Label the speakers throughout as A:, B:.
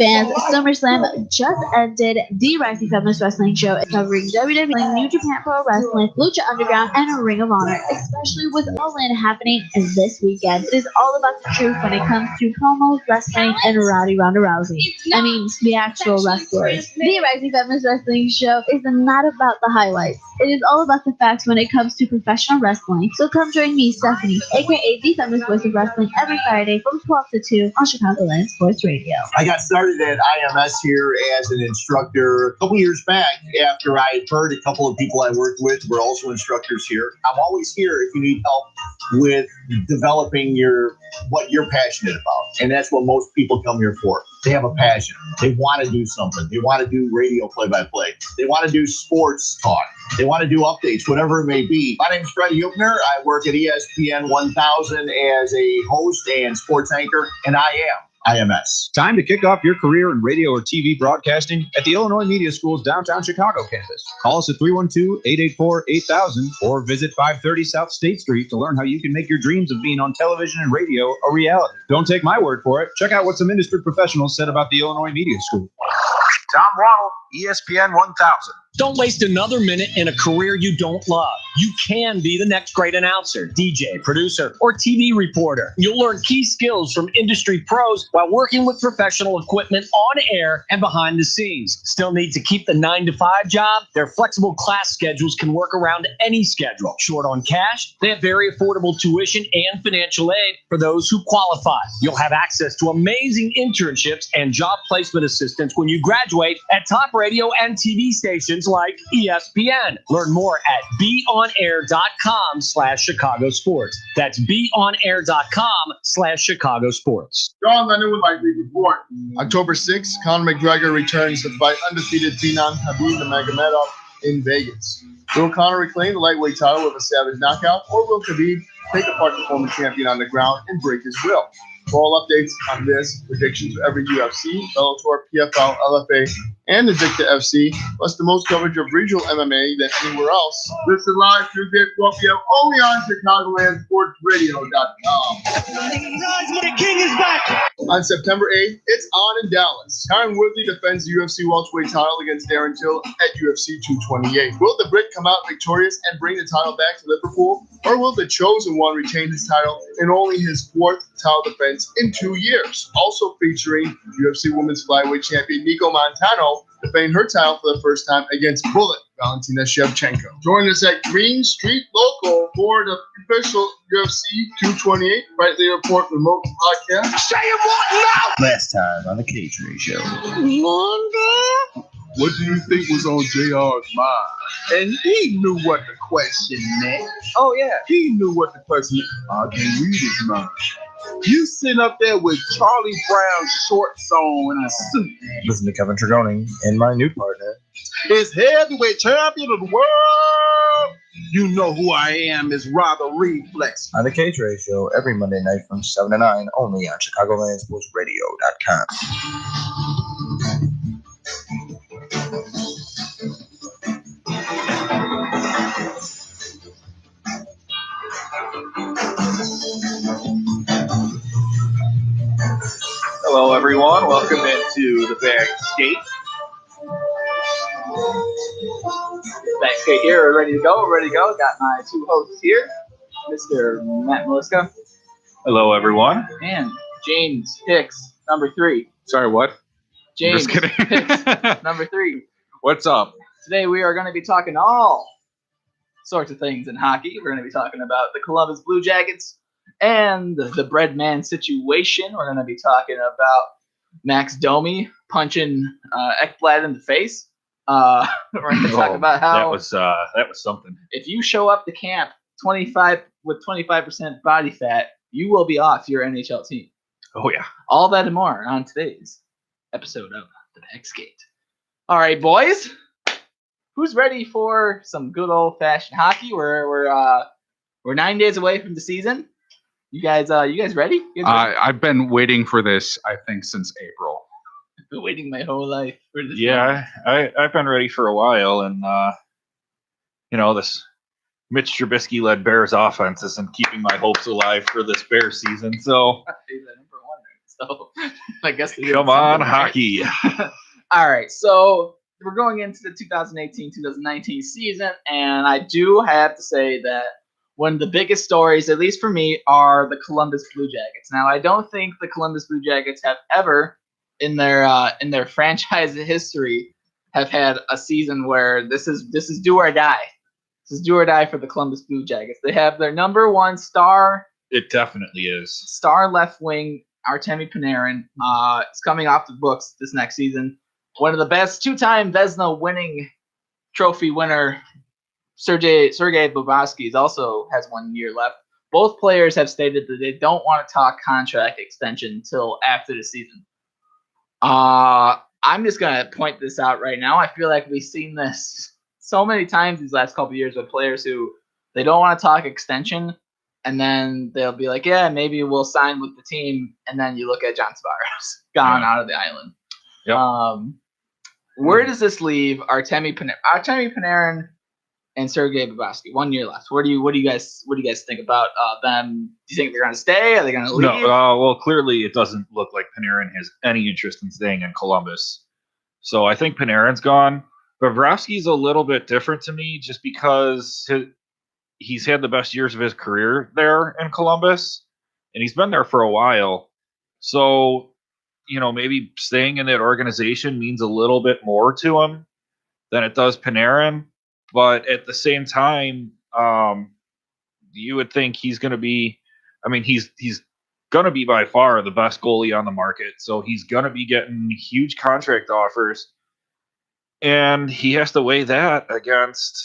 A: fans, SummerSlam just ended. The Rising Feminist Wrestling Show is covering WWE, New Japan Pro Wrestling, Lucha Underground, and Ring of Honor, especially with All In happening this weekend. It is all about the truth when it comes to promos, wrestling, and Rowdy Ronda Rousey. I mean, the actual wrestlers. The Rising Feminist Wrestling Show is not about the highlights. It is all about the facts when it comes to professional wrestling. So come join me, Stephanie, aka the Feminist Voice of Wrestling, every Friday from 12 to 2 on Chicagoland Sports Radio.
B: I got started at IMS here as an instructor a couple years back after I heard a couple of people I worked with were also instructors here. I'm always here if you need help with developing what you're passionate about. And that's what most people come here for. They have a passion. They want to do something. They want to do radio play-by-play. They want to do sports talk. They want to do updates, whatever it may be. My name is Freddie Huebner. I work at ESPN 1000 as a host and sports anchor, and I am IMS.
C: Time to kick off your career in radio or TV broadcasting at the Illinois Media School's downtown Chicago campus. Call us at 312-884-8000 or visit 530 South State Street to learn how you can make your dreams of being on television and radio a reality. Don't take my word for it. Check out what some industry professionals said about the Illinois Media School.
D: Tom Waddle, ESPN 1000.
E: Don't waste another minute in a career you don't love. You can be the next great announcer, DJ, producer, or TV reporter. You'll learn key skills from industry pros while working with professional equipment on air and behind the scenes. Still need to keep the 9-to-5 job? Their flexible class schedules can work around any schedule. Short on cash? They have very affordable tuition and financial aid for those who qualify. You'll have access to amazing internships and job placement assistance when you graduate at top radio and TV stations like ESPN. Learn more at beonair.com/Chicago Sports. That's beonair.com/Chicago Sports.
F: John Lennon would like to report. October 6th, Conor McGregor returns to fight undefeated Phenom Khabib Nurmagomedov in Vegas. Will Conor reclaim the lightweight title with a savage knockout, or will Khabib take apart the former champion on the ground and break his will? For all updates on this, predictions for every UFC, Bellator, PFL, LFA, and Invicta FC, plus the most coverage of regional MMA than anywhere else. Listen live Tuesday at 12 p.m. only on ChicagolandSportsRadio.com.
G: The King is back!
F: On September 8th, it's on in Dallas. Tyron Woodley defends the UFC welterweight title against Darren Till at UFC 228. Will the Brit come out victorious and bring the title back to Liverpool? Or will the chosen one retain his title in only his fourth title defense in 2 years? Also featuring UFC Women's Flyweight Champion Nico Montano defending her title for the first time against Bullet Valentina Shevchenko. Join us at Green Street Local for the official UFC 228 Rightly Report remote podcast.
G: Say it what now?
B: Last time on the K-Trade Show.
F: What do you think was on JR's mind? And he knew what the question meant.
G: Oh, yeah.
F: He knew what the question meant. I can read his mind. You sitting up there with Charlie Brown's shorts on and a suit.
H: Listen to Kevin Trigoni and my new partner.
F: Is heavyweight champion of the world. You know who I am is Rather Reflex.
H: On the K-Trade Show every Monday night from 7 to 9 only on ChicagolandSportsRadio.com.
I: Hello, everyone. Welcome into the Backskate. Backskate here. We're ready to go. Got my two hosts here, Mr. Matt Meliska.
J: Hello, everyone.
I: And James Hicks, number 3.
J: Sorry, what?
I: James
J: Just kidding.
I: Hicks, number 3.
J: What's up?
I: Today we are going to be talking all sorts of things in hockey. We're going to be talking about the Columbus Blue Jackets and the Breadman situation. We're going to be talking about Max Domi punching Ekblad in the face. We're going to talk about how
J: that was something.
I: If you show up to camp 25% body fat, you will be off your NHL team.
J: Oh yeah.
I: All that and more on today's episode of the Backskate. All right, boys. Who's ready for some good old fashioned hockey? We're 9 days away from the season. You guys ready?
J: I've been waiting for this, I think, since April.
I: I've been waiting my whole life for this.
J: Yeah, I've been ready for a while, and this Mitch Trubisky-led Bears offense isn't keeping my hopes alive for this Bears season. So
I: So I guess they did
J: Come on,
I: something right.
J: hockey.
I: All right, so we're going into the 2018-2019 season, and I do have to say that one of the biggest stories, at least for me, are the Columbus Blue Jackets. Now, I don't think the Columbus Blue Jackets have ever, in their franchise history, have had a season where this is do or die. This is do or die for the Columbus Blue Jackets. They have their number one star.
J: It definitely is.
I: Star left wing Artemi Panarin is coming off the books this next season. One of the best two-time Vezina winning trophy winner, Sergei Bobrovsky, also has 1 year left. Both players have stated that they don't want to talk contract extension until after the season. I'm just going to point this out right now. I feel like we've seen this so many times these last couple of years with players who they don't want to talk extension, and then they'll be like, yeah, maybe we'll sign with the team. And then you look at John Tavares gone out of the island.
J: Yep.
I: Where does this leave Artemi Panarin and Sergei Bobrovsky? 1 year left. What do you guys think about them? Do you think they're going to stay? Are they going to leave?
J: No. Well, clearly it doesn't look like Panarin has any interest in staying in Columbus. So I think Panarin's gone. Bobrovsky's a little bit different to me, just because he's had the best years of his career there in Columbus, and he's been there for a while. So, maybe staying in that organization means a little bit more to him than it does Panarin. But at the same time, you would think he's going to be. I mean, he's going to be by far the best goalie on the market. So he's going to be getting huge contract offers, and he has to weigh that against,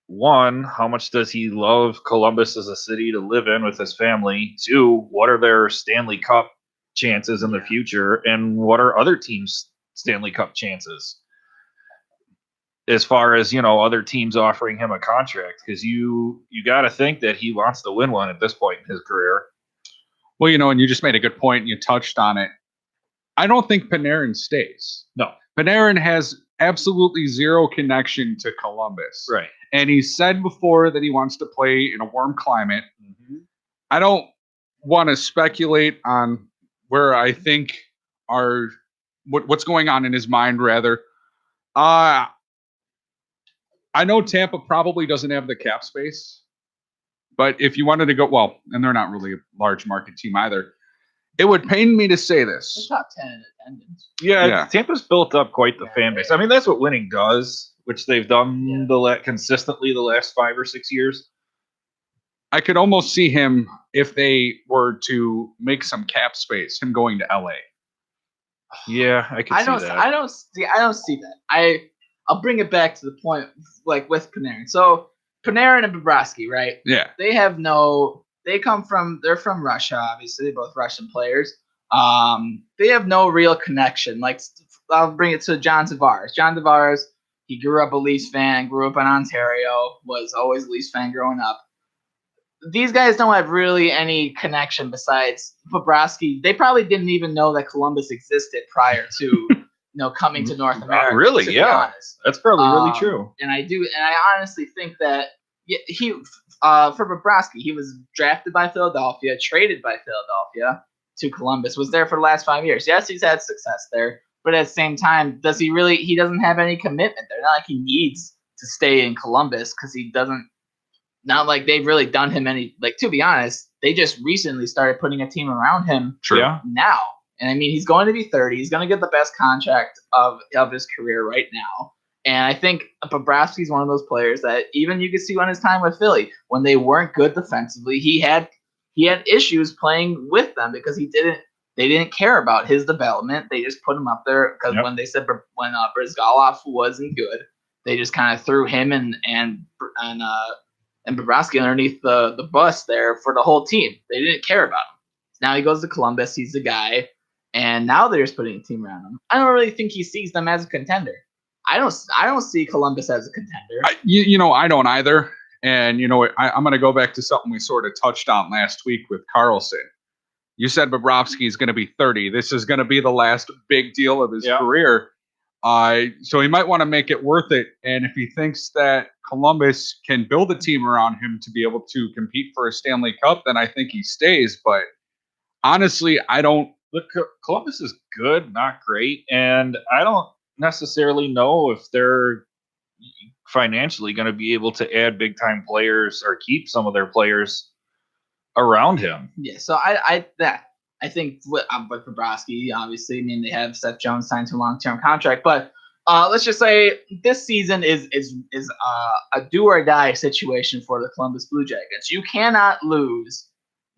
J: one, how much does he love Columbus as a city to live in with his family? Two, what are their Stanley Cup chances in the future, and what are other teams' Stanley Cup chances? As far as, other teams offering him a contract, because you got to think that he wants to win one at this point in his career.
K: Well, and you just made a good point, and you touched on it. I don't think Panarin stays.
J: No.
K: Panarin has absolutely zero connection to Columbus.
J: Right.
K: And he said before that he wants to play in a warm climate.
J: Mm-hmm.
K: I don't want to speculate on where I think what's going on in his mind, rather. I know Tampa probably doesn't have the cap space, but if you wanted to go, and they're not really a large market team either, it would pain me to say this.
I: They're top 10 in attendance.
J: Yeah, Tampa's built up quite the fan base. I mean, that's what winning does, which they've done consistently the last 5 or 6 years.
K: I could almost see him, if they were to make some cap space, him going to LA.
J: Yeah, I could see that.
I: I don't see that. I'll bring it back to the point, like with Panarin. So Panarin and Bobrovsky, right?
K: Yeah.
I: They're from Russia, obviously, both Russian players. They have no real connection. Like, I'll bring it to John Tavares. John Tavares, he grew up a Leafs fan, grew up in Ontario, was always a Leafs fan growing up. These guys don't have really any connection besides Bobrovsky. They probably didn't even know that Columbus existed prior to coming to North America.
J: Really, yeah, that's probably really true.
I: And I honestly think that for Bobrovsky, he was drafted by Philadelphia, traded by Philadelphia to Columbus, was there for the last 5 years. Yes, he's had success there, but at the same time, he doesn't have any commitment there. Not like he needs to stay in Columbus, because he doesn't. Not like they've really done him any. Like, to be honest, they just recently started putting a team around him.
J: True.
I: Now. And I mean, he's going to be 30. He's going to get the best contract of his career right now. And I think Bobrovsky's one of those players that even you could see on his time with Philly, when they weren't good defensively, he had issues playing with them because they didn't care about his development. They just put him up there because when they said when Brizgalov wasn't good, they just kind of threw him and Bobrovsky underneath the bus there for the whole team. They didn't care about him. Now he goes to Columbus. He's the guy. And now they're just putting a team around him. I don't really think he sees them as a contender. I don't see Columbus as a contender.
K: I don't either. And, I'm going to go back to something we sort of touched on last week with Carlson. You said Bobrovsky is going to be 30. This is going to be the last big deal of his career. So he might want to make it worth it. And if he thinks that Columbus can build a team around him to be able to compete for a Stanley Cup, then I think he stays. But honestly, I don't
J: Columbus is good, not great, and I don't necessarily know if they're financially going to be able to add big time players or keep some of their players around him.
I: Yeah, so I think with Bobrovsky, obviously, I mean they have Seth Jones signed to a long-term contract, but let's just say this season is a do or die situation for the Columbus Blue Jackets. You cannot lose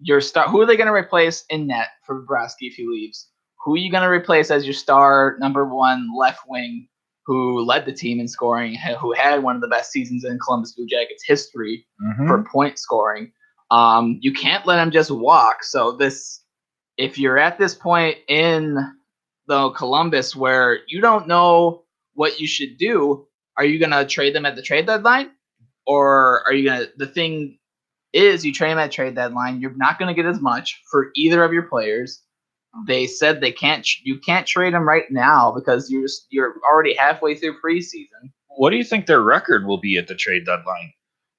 I: your star. Who are they going to replace in net for Bobrovsky if he leaves? Who are you going to replace as your star number one left wing who led the team in scoring, who had one of the best seasons in Columbus Blue Jackets history for point scoring? You can't let him just walk. So if you're at this point in the Columbus where you don't know what you should do, are you going to trade them at the trade deadline? Or are you going to, the thing is you trade them at trade deadline, you're not going to get as much for either of your players. They said you can't trade them right now because you're already halfway through preseason.
J: What do you think their record will be at the trade deadline?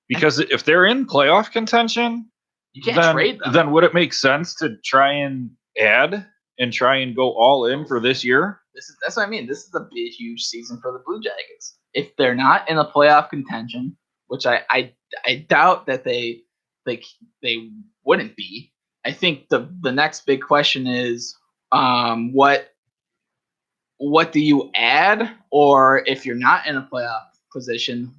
J: Because if they're in playoff contention,
I: you can't trade them.
J: Then would it make sense to try and add and try and go all in for this year?
I: That's what I mean. This is a big, huge season for the Blue Jackets. If they're not in a playoff contention, which I doubt that they wouldn't be, I think the next big question is what do you add, or if you're not in a playoff position,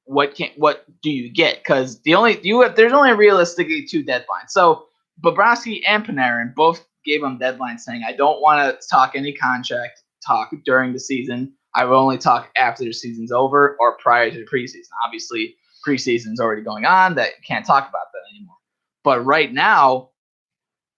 I: what do you get? Because there's only realistically two deadlines. So Bobrovsky and Panarin both gave them deadlines saying, I don't want to talk any contract talk during the season. I will only talk after the season's over or prior to the preseason. Obviously, preseason's already going on. That can't talk about that anymore. But right now,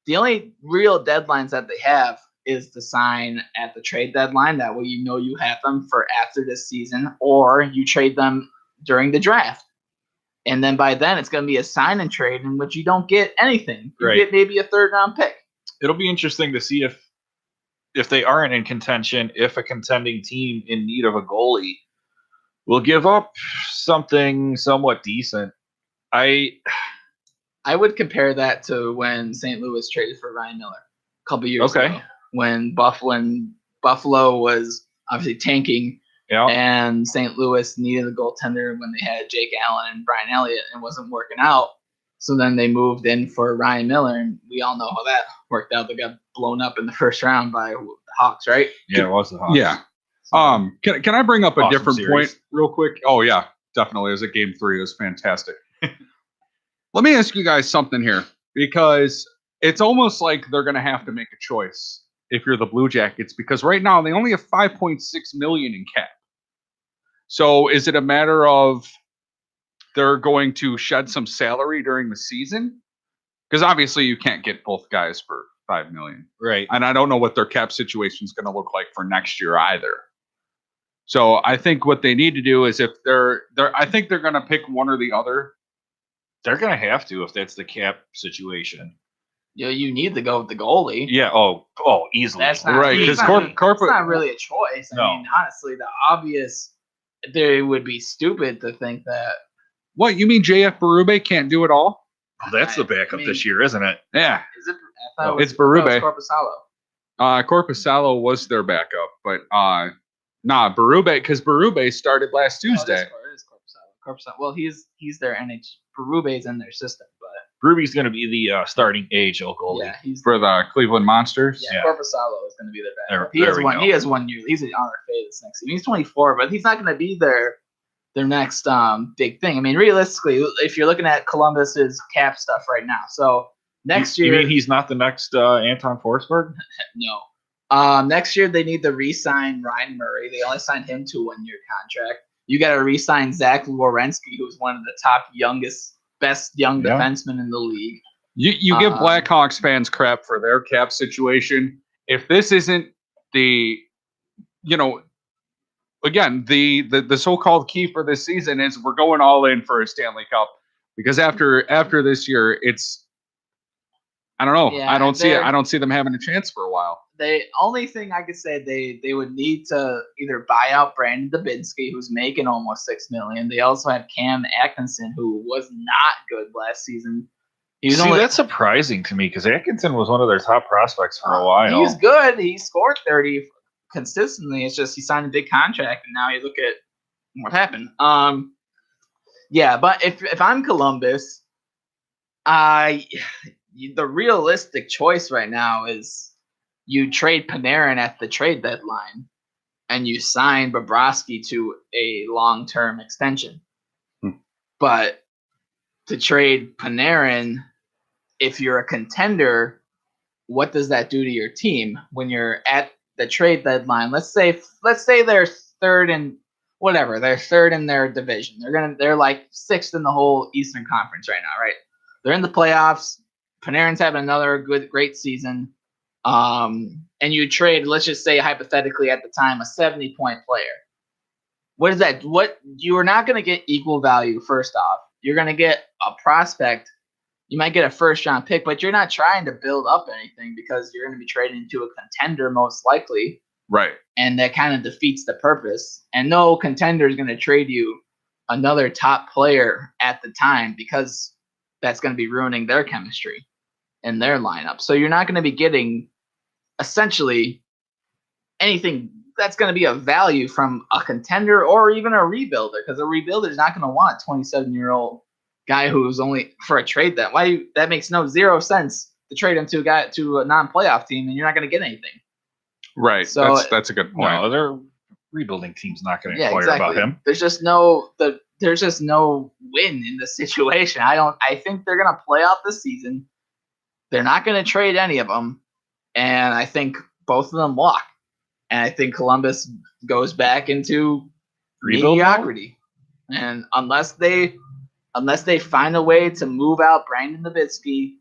I: the only real deadlines that they have is to sign at the trade deadline. That way you have them for after this season, or you trade them during the draft. And then by then, it's going to be a sign and trade in which you don't get anything. You get maybe a third-round pick.
J: It'll be interesting to see if they aren't in contention, if a contending team in need of a goalie will give up something somewhat decent. I
I: would compare that to when St. Louis traded for Ryan Miller a couple years ago, when Buffalo was obviously tanking, and St. Louis needed a goaltender when they had Jake Allen and Brian Elliott and it wasn't working out. So then they moved in for Ryan Miller, and we all know how that worked out. They got blown up in the first round by the Hawks, right?
J: Yeah, it was the Hawks.
K: Yeah. Can I bring up a different point real quick? Oh, yeah, definitely. It was a game 3. It was fantastic. Let me ask you guys something here, because it's almost like they're going to have to make a choice if you're the Blue Jackets, because right now they only have $5.6 million in cap. So is it a matter of they're going to shed some salary during the season? Because obviously you can't get both guys for $5 million.
J: Right.
K: And I don't know what their cap situation is going to look like for next year either. So I think what they need to do is, if I think they're going to pick one or the other.
J: They're going to have to if that's the cap situation.
I: You need to go with the goalie.
J: Yeah. Oh, easily.
I: That's not
K: right. Because
I: it's not really a choice. I mean, honestly, the obvious, they would be stupid to think that.
K: What, you mean JF Berube can't do it all?
J: Oh, that's the backup this year, isn't it?
K: Yeah.
I: Is it? I thought
K: it's Berube.
I: Korpisalo.
K: Korpisalo was their backup, but Berube, because Berube started last Tuesday.
I: It is Korpisalo. Well, he's their Berube's in their system, but
J: Berube's going to be the starting AHL goalie.
I: Yeah, he's
K: for the Cleveland Monsters.
I: Yeah, Korpisalo is going to be their backup. He has 1 year. He's on our this next season. He's 24, but he's not going to be their next big thing. I mean, realistically, if you're looking at Columbus's cap stuff right now, so next year,
J: you mean he's not the next Anton Forsberg?
I: No. Next year they need to re-sign Ryan Murray. They only signed him to a 1-year contract. You got to re-sign Zach Werenski, who's one of the top best young defensemen in the league.
K: You give Blackhawks fans crap for their cap situation. If this isn't the so-called key for this season is we're going all in for a Stanley Cup, because after this year, it's, I don't know.
I: Yeah,
K: I don't see it. I don't see them having a chance for a while.
I: The only thing I could say, they would need to either buy out Brandon Dubinsky, who's making almost $6 million. They also have Cam Atkinson, who was not good last season
J: That's surprising to me because Atkinson was one of their top prospects for a while.
I: He's good. He scored 30 consistently. It's just he signed a big contract, and now you look at what happened. Yeah, but if I'm Columbus, the realistic choice right now is you trade Panarin at the trade deadline, and you sign Bobrovsky to a long-term extension. But to trade Panarin, if you're a contender, what does that do to your team when you're at the trade deadline? Let's say they're third in whatever, they're third in their division. They're like sixth in the whole Eastern Conference right now, right? They're in the playoffs. Panarin's having another great season. And you trade, let's just say hypothetically at the time, a 70-point player. What is that? What you are not going to get equal value. First off, you're going to get a prospect. You might get a first-round pick, but you're not trying to build up anything because you're going to be trading into a contender most likely.
K: Right.
I: And that kind of defeats the purpose. And no contender is going to trade you another top player at the time because that's going to be ruining their chemistry in their lineup. So you're not going to be getting essentially anything that's going to be of value from a contender or even a rebuilder, because a rebuilder is not going to want a 27-year-old guy who's only for a trade. That makes zero sense to trade him to a non-playoff team, and you're not going to get anything.
K: Right.
I: So
K: that's a good point.
J: No, their rebuilding team's not going to inquire about him.
I: There's just no win in this situation. I think they're going to play out this season. They're not going to trade any of them, and I think both of them walk. And I think Columbus goes back into mediocrity. And unless they find a way to move out Brandon Nowitzki,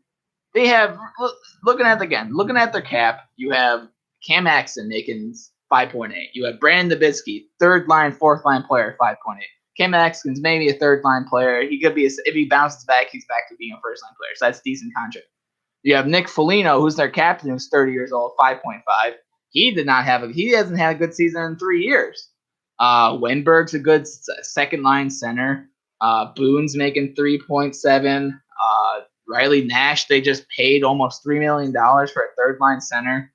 I: they have looking at their cap. You have Cam Atkinson making 5.8. You have Brandon Nowitzki, third line, fourth line player, 5.8. Cam Atkinson's maybe a third line player. He could be if he bounces back, he's back to being a first line player. So that's a decent contract. You have Nick Foligno, who's their captain, who's 30 years old, 5.5. He hasn't had a good season in 3 years. Wenberg's a good second line center. Boone's making 3.7. Riley Nash, they just paid almost $3 million for a third line center.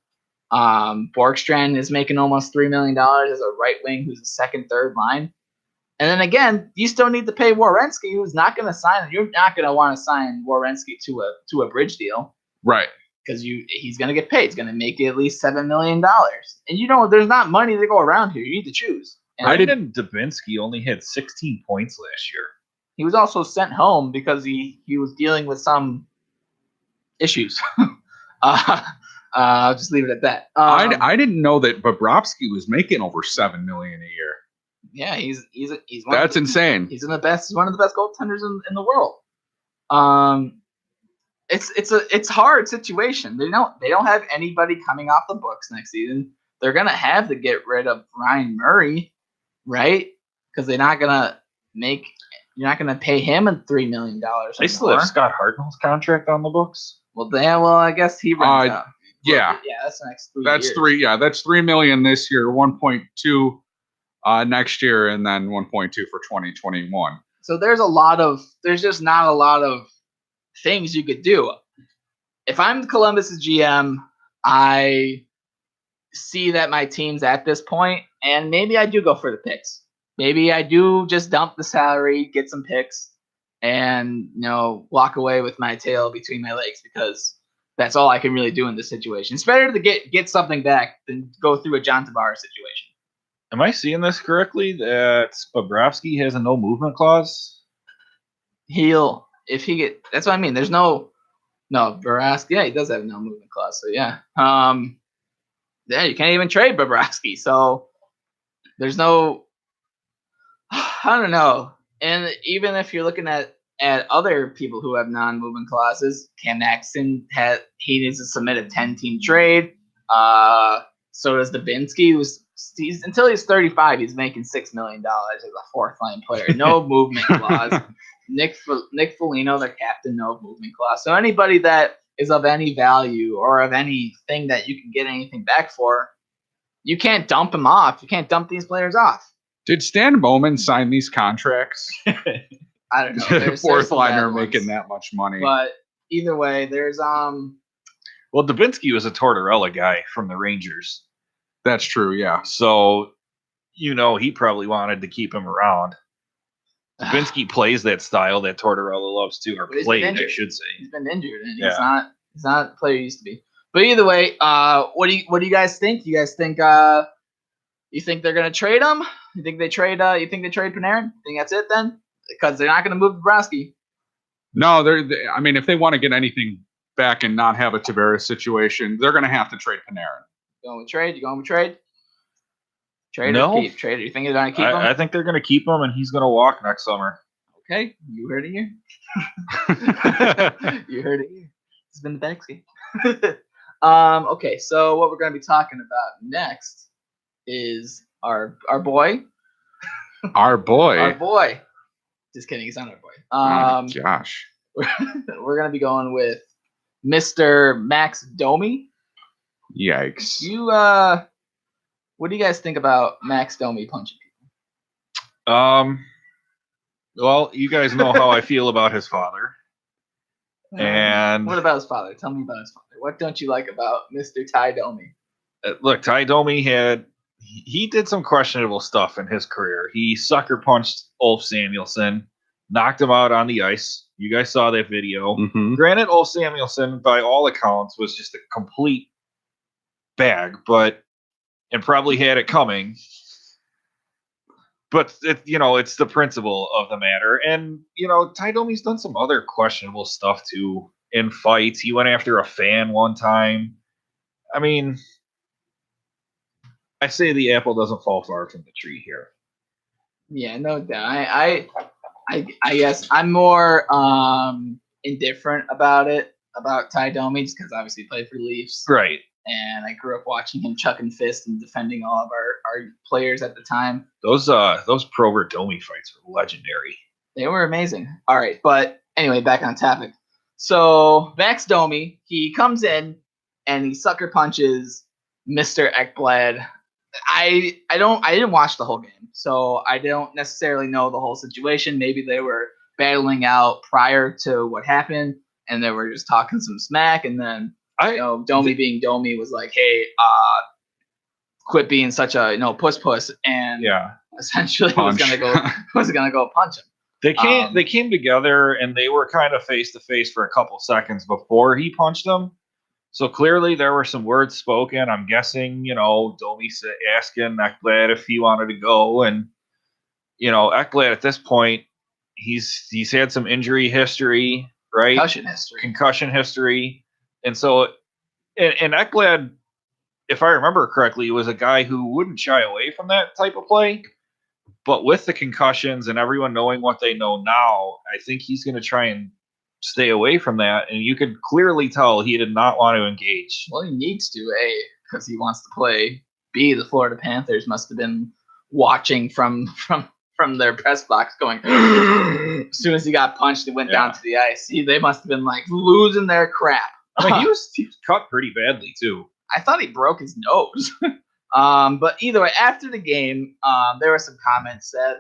I: Borkstrand is making almost $3 million as a right wing who's a second, third line. And then again, you still need to pay Werenski, who's not going to sign. You're not going to want to sign Werenski to a bridge deal.
K: Right.
I: Because he's going to get paid. He's going to make at least $7 million. And there's not money to go around here. You need to choose.
J: And Dubinsky only had 16 points last year.
I: He was also sent home because he was dealing with some issues. I'll just leave it at that.
K: I didn't know that Bobrovsky was making over $7 million a year.
I: Yeah, he's
K: that's insane.
I: He's one of the best goaltenders in the world. It's a hard situation. They don't have anybody coming off the books next season. They're gonna have to get rid of Ryan Murray, right? Because you're not gonna pay him $3 million.
J: They still have Scott Hartnell's contract on the books.
I: Well, I guess he runs out.
K: Yeah,
I: that's the next 3
K: years. That's $3 million this year, 1.2 next year, and then 1.2 for 2021.
I: So there's just not a lot of things you could do. If I'm Columbus's GM, I see that my team's at this point, and maybe I do go for the picks. Maybe I do just dump the salary, get some picks, and walk away with my tail between my legs, because that's all I can really do in this situation. It's better to get something back than go through a John Tavares situation.
J: Am I seeing this correctly? That Bobrovsky has a no movement clause?
I: That's what I mean. There's no Bobrovsky. Yeah, he does have a no movement clause. So yeah, you can't even trade Bobrovsky. So there's no, I don't know. And even if you're looking at other people who have non-movement clauses, Cam Atkinson he needs to submit a 10-team trade. So does Dubinsky, until he's 35, he's making $6 million as a fourth line player. No movement clause. Nick Foligno, their captain, no movement clause. So anybody that is of any value or of anything that you can get anything back for, you can't dump him off. You can't dump these players off.
K: Did Stan Bowman sign these contracts?
I: I don't know.
K: Fourth liner making that much money.
I: But either way, there's
J: Well, Dubinsky was a Tortorella guy from the Rangers,
K: That's true. Yeah.
J: so he probably wanted to keep him around. Dubinsky plays that style that Tortorella loves too, or
I: But he's been
J: played, I
I: injured.
J: should say.
I: He's been injured, and
J: Yeah.
I: he's not the player he used to be. But either way, what do you guys think? You guys think you think they're gonna trade him? You think they trade Panarin? Think that's it then? Because they're not gonna move Bobrovsky.
K: No, I mean, if they want to get anything back and not have a Tavares situation, they're going to have to trade Panarin.
I: Going with trade? You going with trade? Trade
J: No.
I: or keep? Trade? Or you think they're gonna keep him?
J: I think they're going to keep him, and he's going to walk next summer.
I: Okay, you heard it here. You heard it here. It's been the backseat. Okay, so what we're going to be talking about next is our boy.
K: Our boy.
I: Our boy. Just kidding, he's not our boy.
K: Oh my gosh.
I: We're going to be going with Mr. Max Domi.
K: Yikes.
I: What do you guys think about Max Domi punching people?
J: Well, you guys know how I feel about his father. And
I: what about his father? Tell me about his father. What don't you like about Mr. Ty Domi?
J: Look, Ty Domi he did some questionable stuff in his career. He sucker punched Ulf Samuelsson, knocked him out on the ice. You guys saw that video.
K: Mm-hmm.
J: Granted, Ulf Samuelsson, by all accounts, was just a complete bag, and probably had it coming. But it's the principle of the matter. And Ty Domi's done some other questionable stuff too in fights. He went after a fan one time. I mean, I say the apple doesn't fall far from the tree here.
I: Yeah, no doubt. I guess I'm more indifferent about Ty Domi, just because obviously he played for the Leafs.
J: Right.
I: And I grew up watching him chucking fists and defending all of our players at the time.
J: Those Prover Domi fights were legendary.
I: They were amazing. All right, but anyway, back on topic. So Max Domi, he comes in and he sucker punches Mr. Ekblad. I didn't watch the whole game, so I don't necessarily know the whole situation. Maybe they were battling out prior to what happened, and they were just talking some smack, and then Domi being Domi was like, "Hey, quit being such a puss," and essentially was gonna go punch him.
J: They came together and they were kind of face to face for a couple seconds before he punched him. So clearly there were some words spoken. I'm guessing, Domi asking Ekblad if he wanted to go, and Ekblad at this point, he's had some injury history, right? Concussion history. And so, and Ekblad, if I remember correctly, was a guy who wouldn't shy away from that type of play. But with the concussions and everyone knowing what they know now, I think he's going to try and stay away from that. And you could clearly tell he did not want to engage.
I: Well, he needs to, A, because he wants to play. B, the Florida Panthers must have been watching from their press box going, as soon as he got punched, he went down to the ice. They must have been like losing their crap.
J: I mean, he was cut pretty badly too.
I: I thought he broke his nose. But either way, after the game, there were some comments said.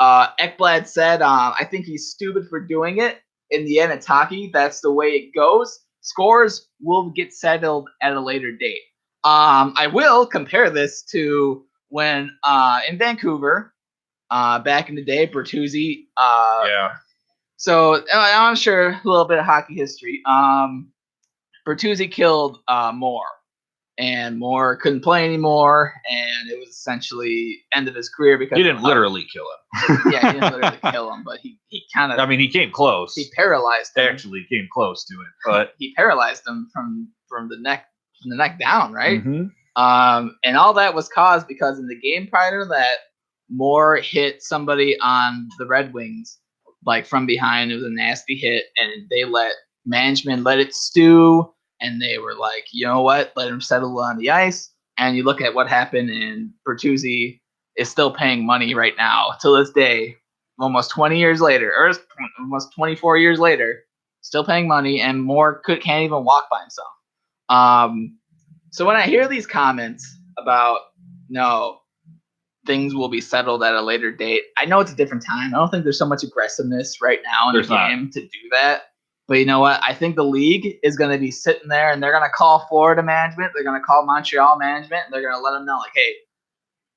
I: Ekblad said, I think he's stupid for doing it. In the end, it's hockey. That's the way it goes. Scores will get settled at a later date. I will compare this to when in Vancouver, back in the day, Bertuzzi. So I'm sure a little bit of hockey history. Bertuzzi killed Moore, and Moore couldn't play anymore, and it was essentially end of his career because
J: he didn't literally kill him.
I: Yeah, he didn't literally kill him, but he kind of.
J: I mean, he came close.
I: He paralyzed him.
J: Actually, came close to it, but
I: he paralyzed him from the neck down, right?
J: Mm-hmm.
I: And all that was caused because in the game prior to that, Moore hit somebody on the Red Wings, like from behind. It was a nasty hit, and management let it stew, and they were like, you know what, let him settle on the ice. And you look at what happened, and Bertuzzi is still paying money right now to this day, almost 20 years later, or almost 24 years later, still paying money, and Moore can't even walk by himself. So when I hear these comments about things will be settled at a later date, I know it's a different time. I don't think there's so much aggressiveness right now in the game to do that. But you know what? I think the league is going to be sitting there, and they're going to call Florida management. They're going to call Montreal management, and they're going to let them know, like, hey,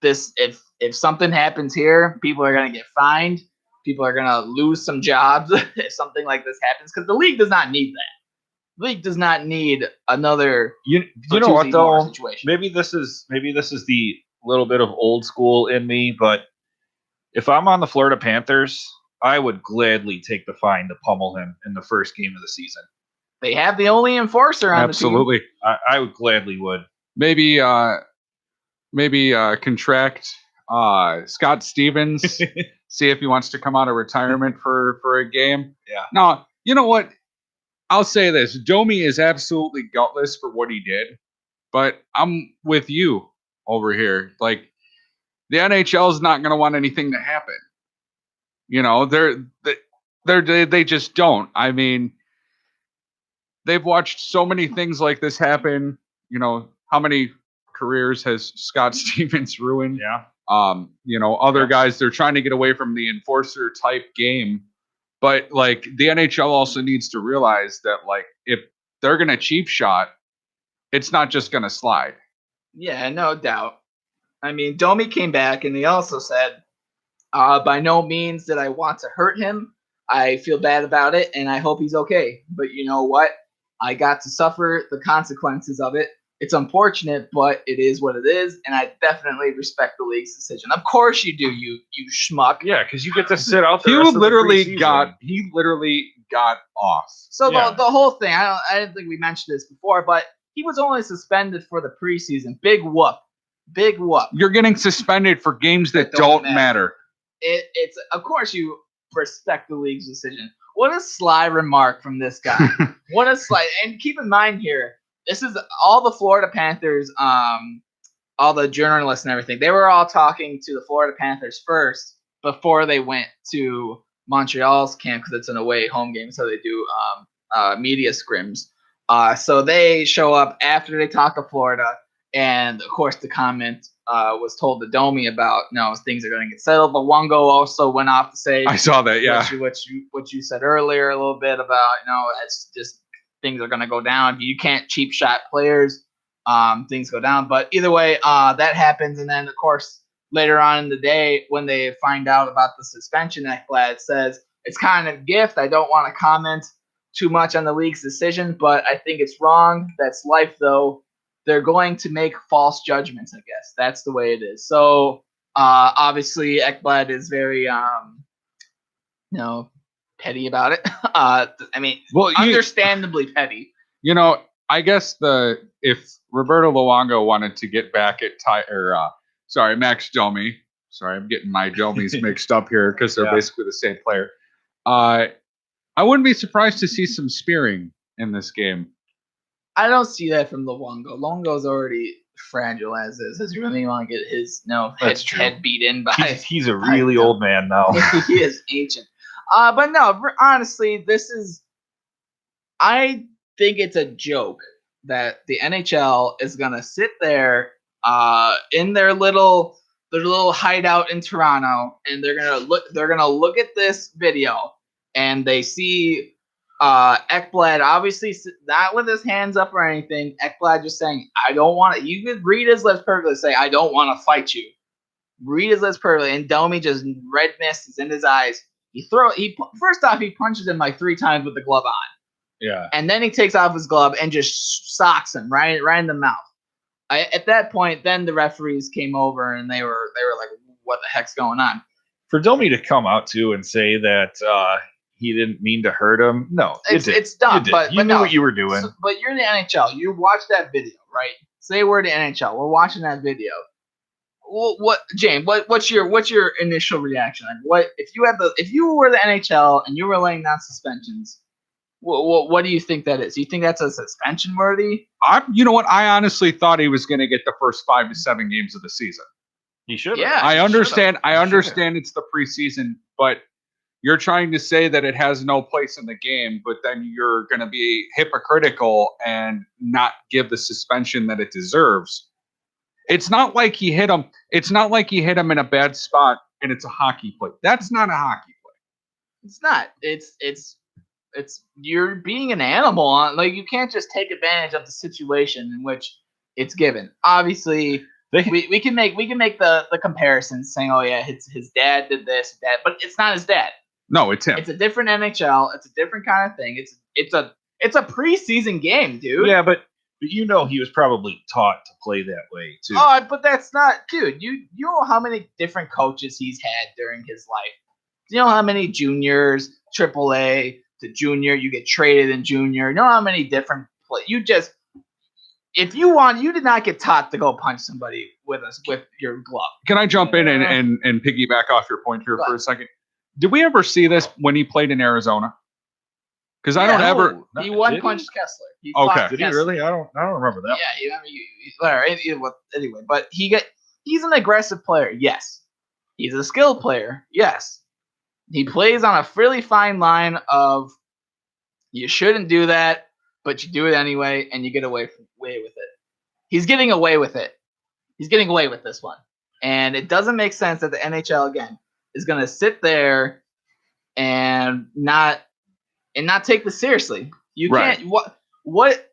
I: this if something happens here, people are going to get fined. People are going to lose some jobs if something like this happens, because the league does not need that. The league does not need another
J: You know what though?
I: situation.
J: Maybe this is the little bit of old school in me, but if I'm on the Florida Panthers, I would gladly take the fine to pummel him in the first game of the season.
I: They have the only enforcer on
K: Absolutely.
I: the team.
J: I would gladly would.
K: Maybe contract Scott Stevens, see if he wants to come out of retirement for a game.
J: Yeah.
K: No, you know what? I'll say this. Domi is absolutely gutless for what he did, but I'm with you over here. Like, the NHL is not going to want anything to happen. You know, they just don't. I mean, they've watched so many things like this happen. You know, how many careers has Scott Stevens ruined?
J: Yeah.
K: You know, other guys, they're trying to get away from the enforcer type game. But like, the NHL also needs to realize that, like, if they're going to cheap shot, it's not just going to slide.
I: Yeah, no doubt. I mean, Domi came back and he also said, by no means did I want to hurt him. I feel bad about it and I hope he's okay. But you know what? I got to suffer the consequences of it. It's unfortunate, but it is what it is, and I definitely respect the league's decision. Of course you do, you schmuck.
J: Yeah, because you get to sit out there.
K: He literally got off.
I: So the whole thing, I didn't think we mentioned this before, but he was only suspended for the preseason. Big whoop. Big whoop.
K: You're getting suspended for games that don't matter.
I: It's of course you respect the league's decision. What a sly remark from this guy. What a sly, and keep in mind here, this is all the Florida Panthers, all the journalists and everything. They were all talking to the Florida Panthers first before they went to Montreal's camp, because it's an away home game, so they do media scrims. So they show up after they talk to Florida, and of course the comment was told to Domi about, no, things are going to get settled. But Wongo also went off to say,
K: I saw that, yeah,
I: what you said earlier a little bit about, it's just things are going to go down. You can't cheap shot players. Things go down. But either way, that happens. And then, of course, later on in the day, when they find out about the suspension, Ekblad says, it's kind of a gift. I don't want to comment too much on the league's decision, but I think it's wrong. That's life, though. They're going to make false judgments, I guess. That's the way it is. So, obviously, Ekblad is very, petty about it. Understandably petty.
K: I guess if Roberto Luongo wanted to get back at Max Domi. Sorry, I'm getting my Domis mixed up here because they're basically the same player. I wouldn't be surprised to see some spearing in this game.
I: I don't see that from Luongo. Luongo's already fragile as is. Does he really want to get his head beat in by?
J: He's a really old man now.
I: He is ancient. But no, honestly, I think it's a joke that the NHL is gonna sit there in their little hideout in Toronto, and they're gonna look at this video, and they see Ekblad obviously not with his hands up or anything. Ekblad just saying, I don't want to. You could read his lips perfectly, say, I don't want to fight you. Read his lips perfectly, and Domi just red mist is in his eyes. First off, he punches him like 3 times with the glove on.
J: Yeah.
I: And then he takes off his glove and just socks him right in the mouth. At that point, then the referees came over and they were like, what the heck's going on?
J: For Domi to come out too and say that he didn't mean to hurt him, no,
I: it's dumb.
J: You knew what you were doing.
I: But you're in the NHL. You watched that video, right? Say we're the NHL. We're watching that video. What, James? What's your initial reaction? Like, what if you were the NHL and you were laying down suspensions? What do you think that is? Do you think that's a suspension worthy?
K: You know what? I honestly thought he was going to get the first 5 to 7 games of the season.
J: He should.
I: Yeah,
K: I understand. It's the preseason, but you're trying to say that it has no place in the game, but then you're going to be hypocritical and not give the suspension that it deserves. It's not like he hit him. It's not like he hit him in a bad spot and it's a hockey play. That's not a hockey play.
I: It's not. It's you're being an animal. Like you can't just take advantage of the situation in which it's given. Obviously, we can make the comparison saying, oh yeah, his dad did this, but it's not his dad.
K: No, it's him.
I: It's a different NHL. It's a different kind of thing. It's a preseason game, dude.
J: Yeah, but he was probably taught to play that way too.
I: Oh, but that's not, dude. You know how many different coaches he's had during his life. You know how many juniors, AAA to junior, you get traded in junior. You know how many different if you did not get taught to go punch somebody with your glove.
K: Can I jump in and piggyback off your point here for a second? Did we ever see this when he played in Arizona? Because I don't ever.
I: He one punched Kessler.
J: Did he really? I don't remember that.
I: Yeah, anyway, but he's an aggressive player. Yes, he's a skilled player. Yes, he plays on a really fine line of you shouldn't do that, but you do it anyway, and you get away with it. He's getting away with it. He's getting away with this one, and it doesn't make sense that the NHL again is going to sit there and not take this seriously. You can't. What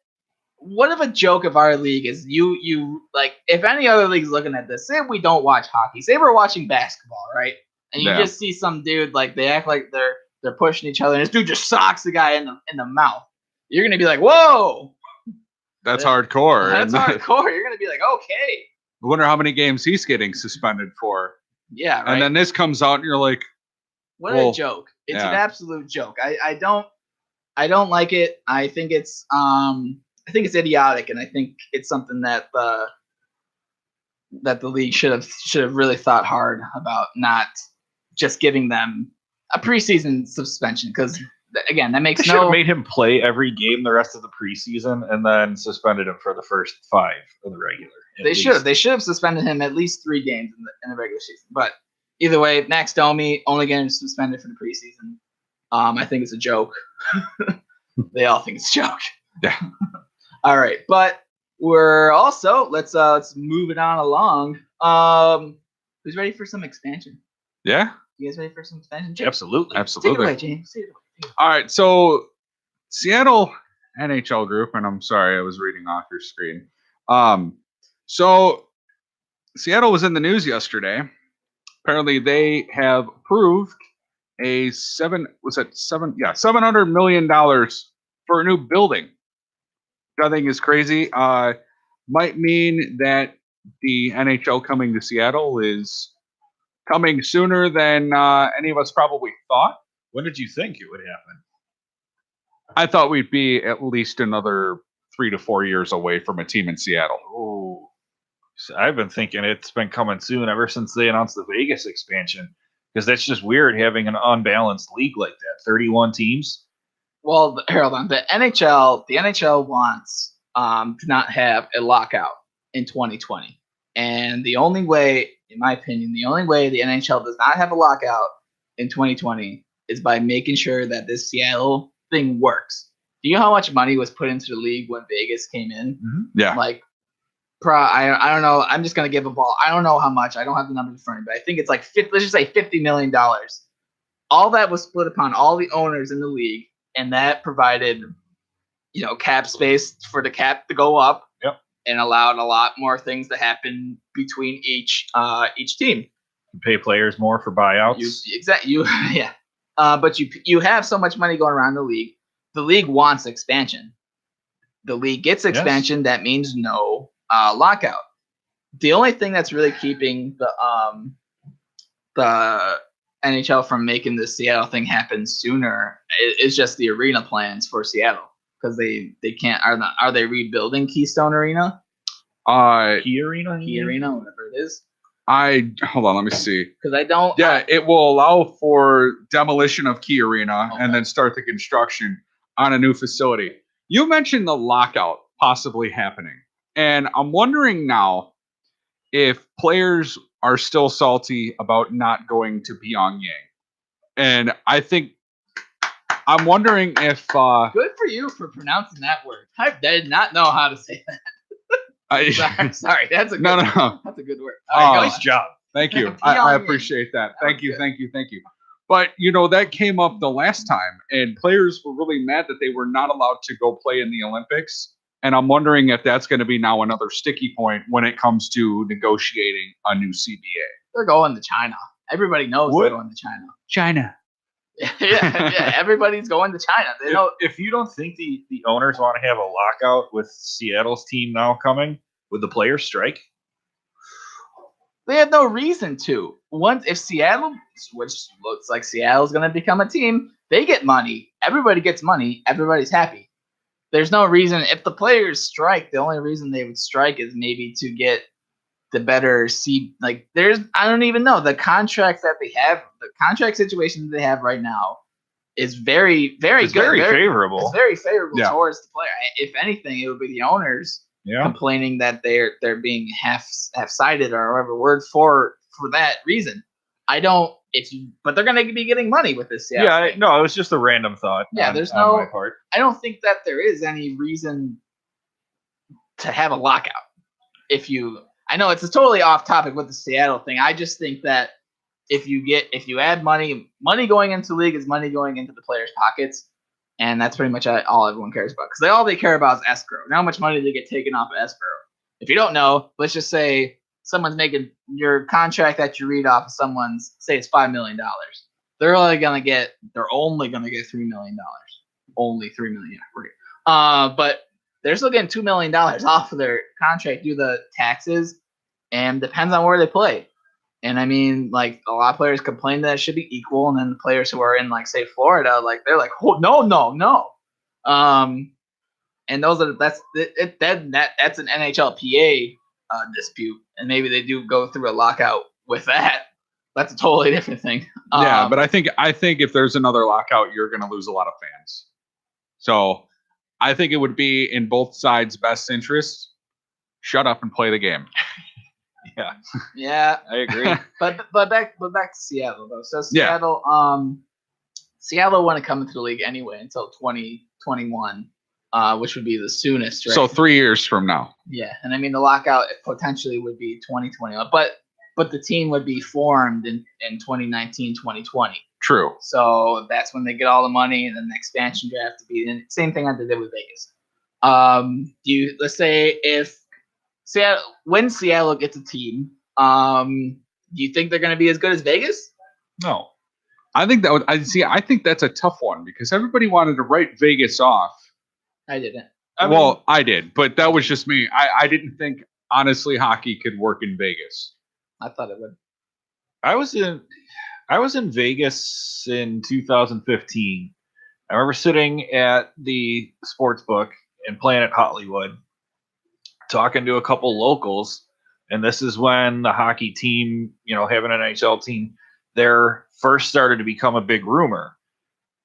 I: if a joke of our league is you like if any other league's looking at this, say we don't watch hockey, say we're watching basketball, right? And you just see some dude like they act like they're pushing each other, and this dude just socks the guy in the mouth. You're gonna be like, whoa,
K: that's hardcore.
I: That's hardcore. You're gonna be like, okay.
K: I wonder how many games he's getting suspended for.
I: Yeah, right.
K: And then this comes out, and you're like,
I: what a joke! It's an absolute joke. I don't like it. I think it's idiotic, and I think it's something that the league should have really thought hard about, not just giving them a preseason suspension, because again, that makes
J: should have made him play every game the rest of the preseason and then suspended him for the first 5 of the regular.
I: They should have suspended him at least 3 games in the regular season. But either way, Max Domi only getting suspended for the preseason. I think it's a joke. They all think it's a joke.
K: Yeah.
I: All right, but we're also let's move it on along. Who's ready for some expansion?
K: Yeah.
I: You guys ready for some expansion?
J: James? Absolutely.
I: Take it away, James. Take it away.
K: All right, so Seattle NHL group, and I'm sorry I was reading off your screen. So Seattle was in the news yesterday. Apparently, they have approved a $700 million for a new building. Which I think is crazy. Might mean that the NHL coming to Seattle is coming sooner than any of us probably thought.
J: When did you think it would happen?
K: I thought we'd be at least another 3 to 4 years away from a team in Seattle.
J: Oh, so I've been thinking it's been coming soon ever since they announced the Vegas expansion, because that's just weird having an unbalanced league like that. 31 teams.
I: Well, hold on. The NHL wants to not have a lockout in 2020, and the only way, in my opinion, the NHL does not have a lockout in 2020 is by making sure that this Seattle thing works. Do you know how much money was put into the league when Vegas came in?
K: Mm-hmm. Yeah.
I: Like, I don't know. I'm just gonna give a ball. I don't know how much. I don't have the number in front of me, but I think it's like let's just say $50 million. All that was split upon all the owners in the league, and that provided, cap space for the cap to go up.
J: Yep.
I: And allowed a lot more things to happen between each team.
J: You pay players more for buyouts.
I: Yeah. But you have so much money going around the league. The league wants expansion. The league gets expansion. Yes. That means no lockout. The only thing that's really keeping the NHL from making the Seattle thing happen sooner is just the arena plans for Seattle, because they can't. Are they rebuilding Keystone Arena?
J: Key Arena,
I: whatever it is.
K: Hold on, let me see.
I: Because I don't.
K: Yeah, it will allow for demolition of Key Arena and then start the construction on a new facility. You mentioned the lockout possibly happening, and I'm wondering now if players are still salty about not going to Pyongyang. And I'm wondering if
I: good for you for pronouncing that word. I did not know how to say that. Sorry, that's a good
K: no.
I: That's a good word.
J: Nice job.
K: Thank you. I appreciate that. Thank you. But, that came up the last time, and players were really mad that they were not allowed to go play in the Olympics. And I'm wondering if that's going to be now another sticky point when it comes to negotiating a new CBA.
I: They're going to China. Everybody knows they're going to China.
K: China.
I: yeah, everybody's going to China. They know.
J: If you don't think the owners want to have a lockout with Seattle's team now coming, would the players strike?
I: They have no reason to. Once if Seattle, which looks like Seattle's going to become a team, they get money. Everybody gets money. Everybody's happy. There's no reason. If the players strike, the only reason they would strike is maybe to get the better I don't even know. The contracts that they have, the contract situation that they have right now is very, very
J: It's
I: good.
J: very favorable.
I: It's very favorable towards the player. If anything, it would be the owners complaining that they're being half-sided or whatever word for that reason. But they're going to be getting money with this.
J: No, it was just a random thought.
I: Yeah, there's no. My part. I don't think that there is any reason to have a lockout. I know it's a totally off topic with the Seattle thing. I just think that if you add money going into the league is money going into the players' pockets, and that's pretty much all everyone cares about. Because all they care about is escrow. And how much money they get taken off of escrow. If you don't know, let's just say someone's making your contract that you read off of someone's, say it's $5 million. They're only gonna get $3 million. Only $3 million, right? But they're still getting $2 million off of their contract due to the taxes, and depends on where they play. And I mean, like a lot of players complain that it should be equal, and then the players who are in, like, say Florida, like they're like, oh, no. And that's an NHLPA dispute, and maybe they do go through a lockout with that. That's a totally different thing.
K: Yeah, but I think if there's another lockout, you're going to lose a lot of fans. So I think it would be in both sides' best interest. Shut up and play the game.
I: Yeah,
J: I agree.
I: but back to Seattle though. So Seattle, Seattle wouldn't come into the league anyway until 2021, which would be the soonest. Right?
K: So 3 years from now.
I: Yeah, and I mean the lockout potentially would be 2021, but the team would be formed in 2019, 2020.
K: True.
I: So that's when they get all the money, and then the expansion draft to be the same thing that they did with Vegas. Let's say when Seattle gets a team, do you think they're going to be as good as Vegas?
J: No.
K: I think I think that's a tough one because everybody wanted to write Vegas off.
I: I didn't.
K: I did, but that was just me. I didn't think honestly hockey could work in Vegas.
I: I thought it would.
J: I was in Vegas in 2015. I remember sitting at the sports book in Planet Hollywood, talking to a couple locals, and this is when the hockey team, having an NHL team, there first started to become a big rumor.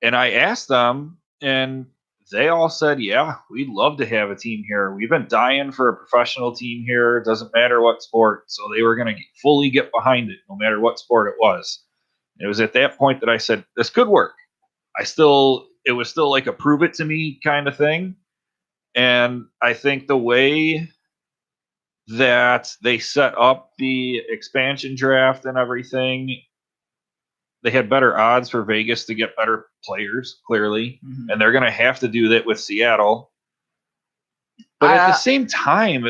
J: And I asked them, and they all said, yeah, we'd love to have a team here. We've been dying for a professional team here. It doesn't matter what sport. So they were going to fully get behind it, no matter what sport it was. It was at that point that I said, this could work. It was still like a prove it to me kind of thing. And I think the way that they set up the expansion draft and everything, they had better odds for Vegas to get better players, clearly. Mm-hmm. And they're going to have to do that with Seattle. But at the same time,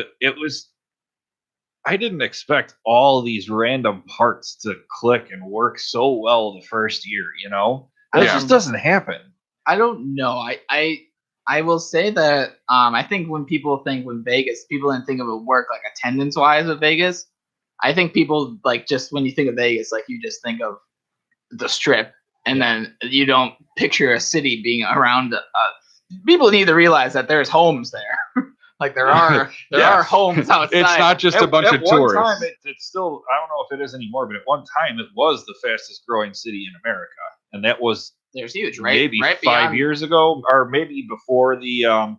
J: I didn't expect all these random parts to click and work so well the first year, That just doesn't happen.
I: I don't know. I will say that I think when Vegas, people didn't think of it work like attendance-wise with Vegas. I think people, like, just when you think of Vegas, like, you just think of the Strip, and then you don't picture a city being around. People need to realize that there's homes there. Like there are homes outside.
K: It's not just a bunch of tourists.
J: At one time, it's still, I don't know if it is anymore, but at one time it was the fastest growing city in America, and that was
I: huge, right?
J: Maybe
I: right
J: 5 years ago, or maybe before the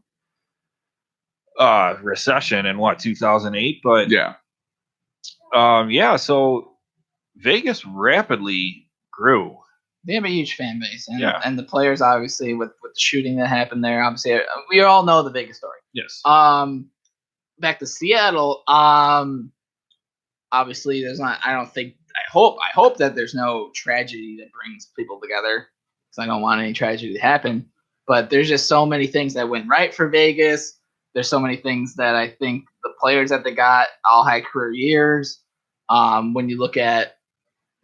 J: recession in 2008. But so Vegas rapidly grew.
I: They have a huge fan base, and the players, obviously, with the shooting that happened there, obviously, we all know the Vegas story.
J: Yes.
I: Back to Seattle. Obviously, there's not. I hope that there's no tragedy that brings people together, because I don't want any tragedy to happen. But there's just so many things that went right for Vegas. There's so many things that I think the players that they got all had career years. When you look at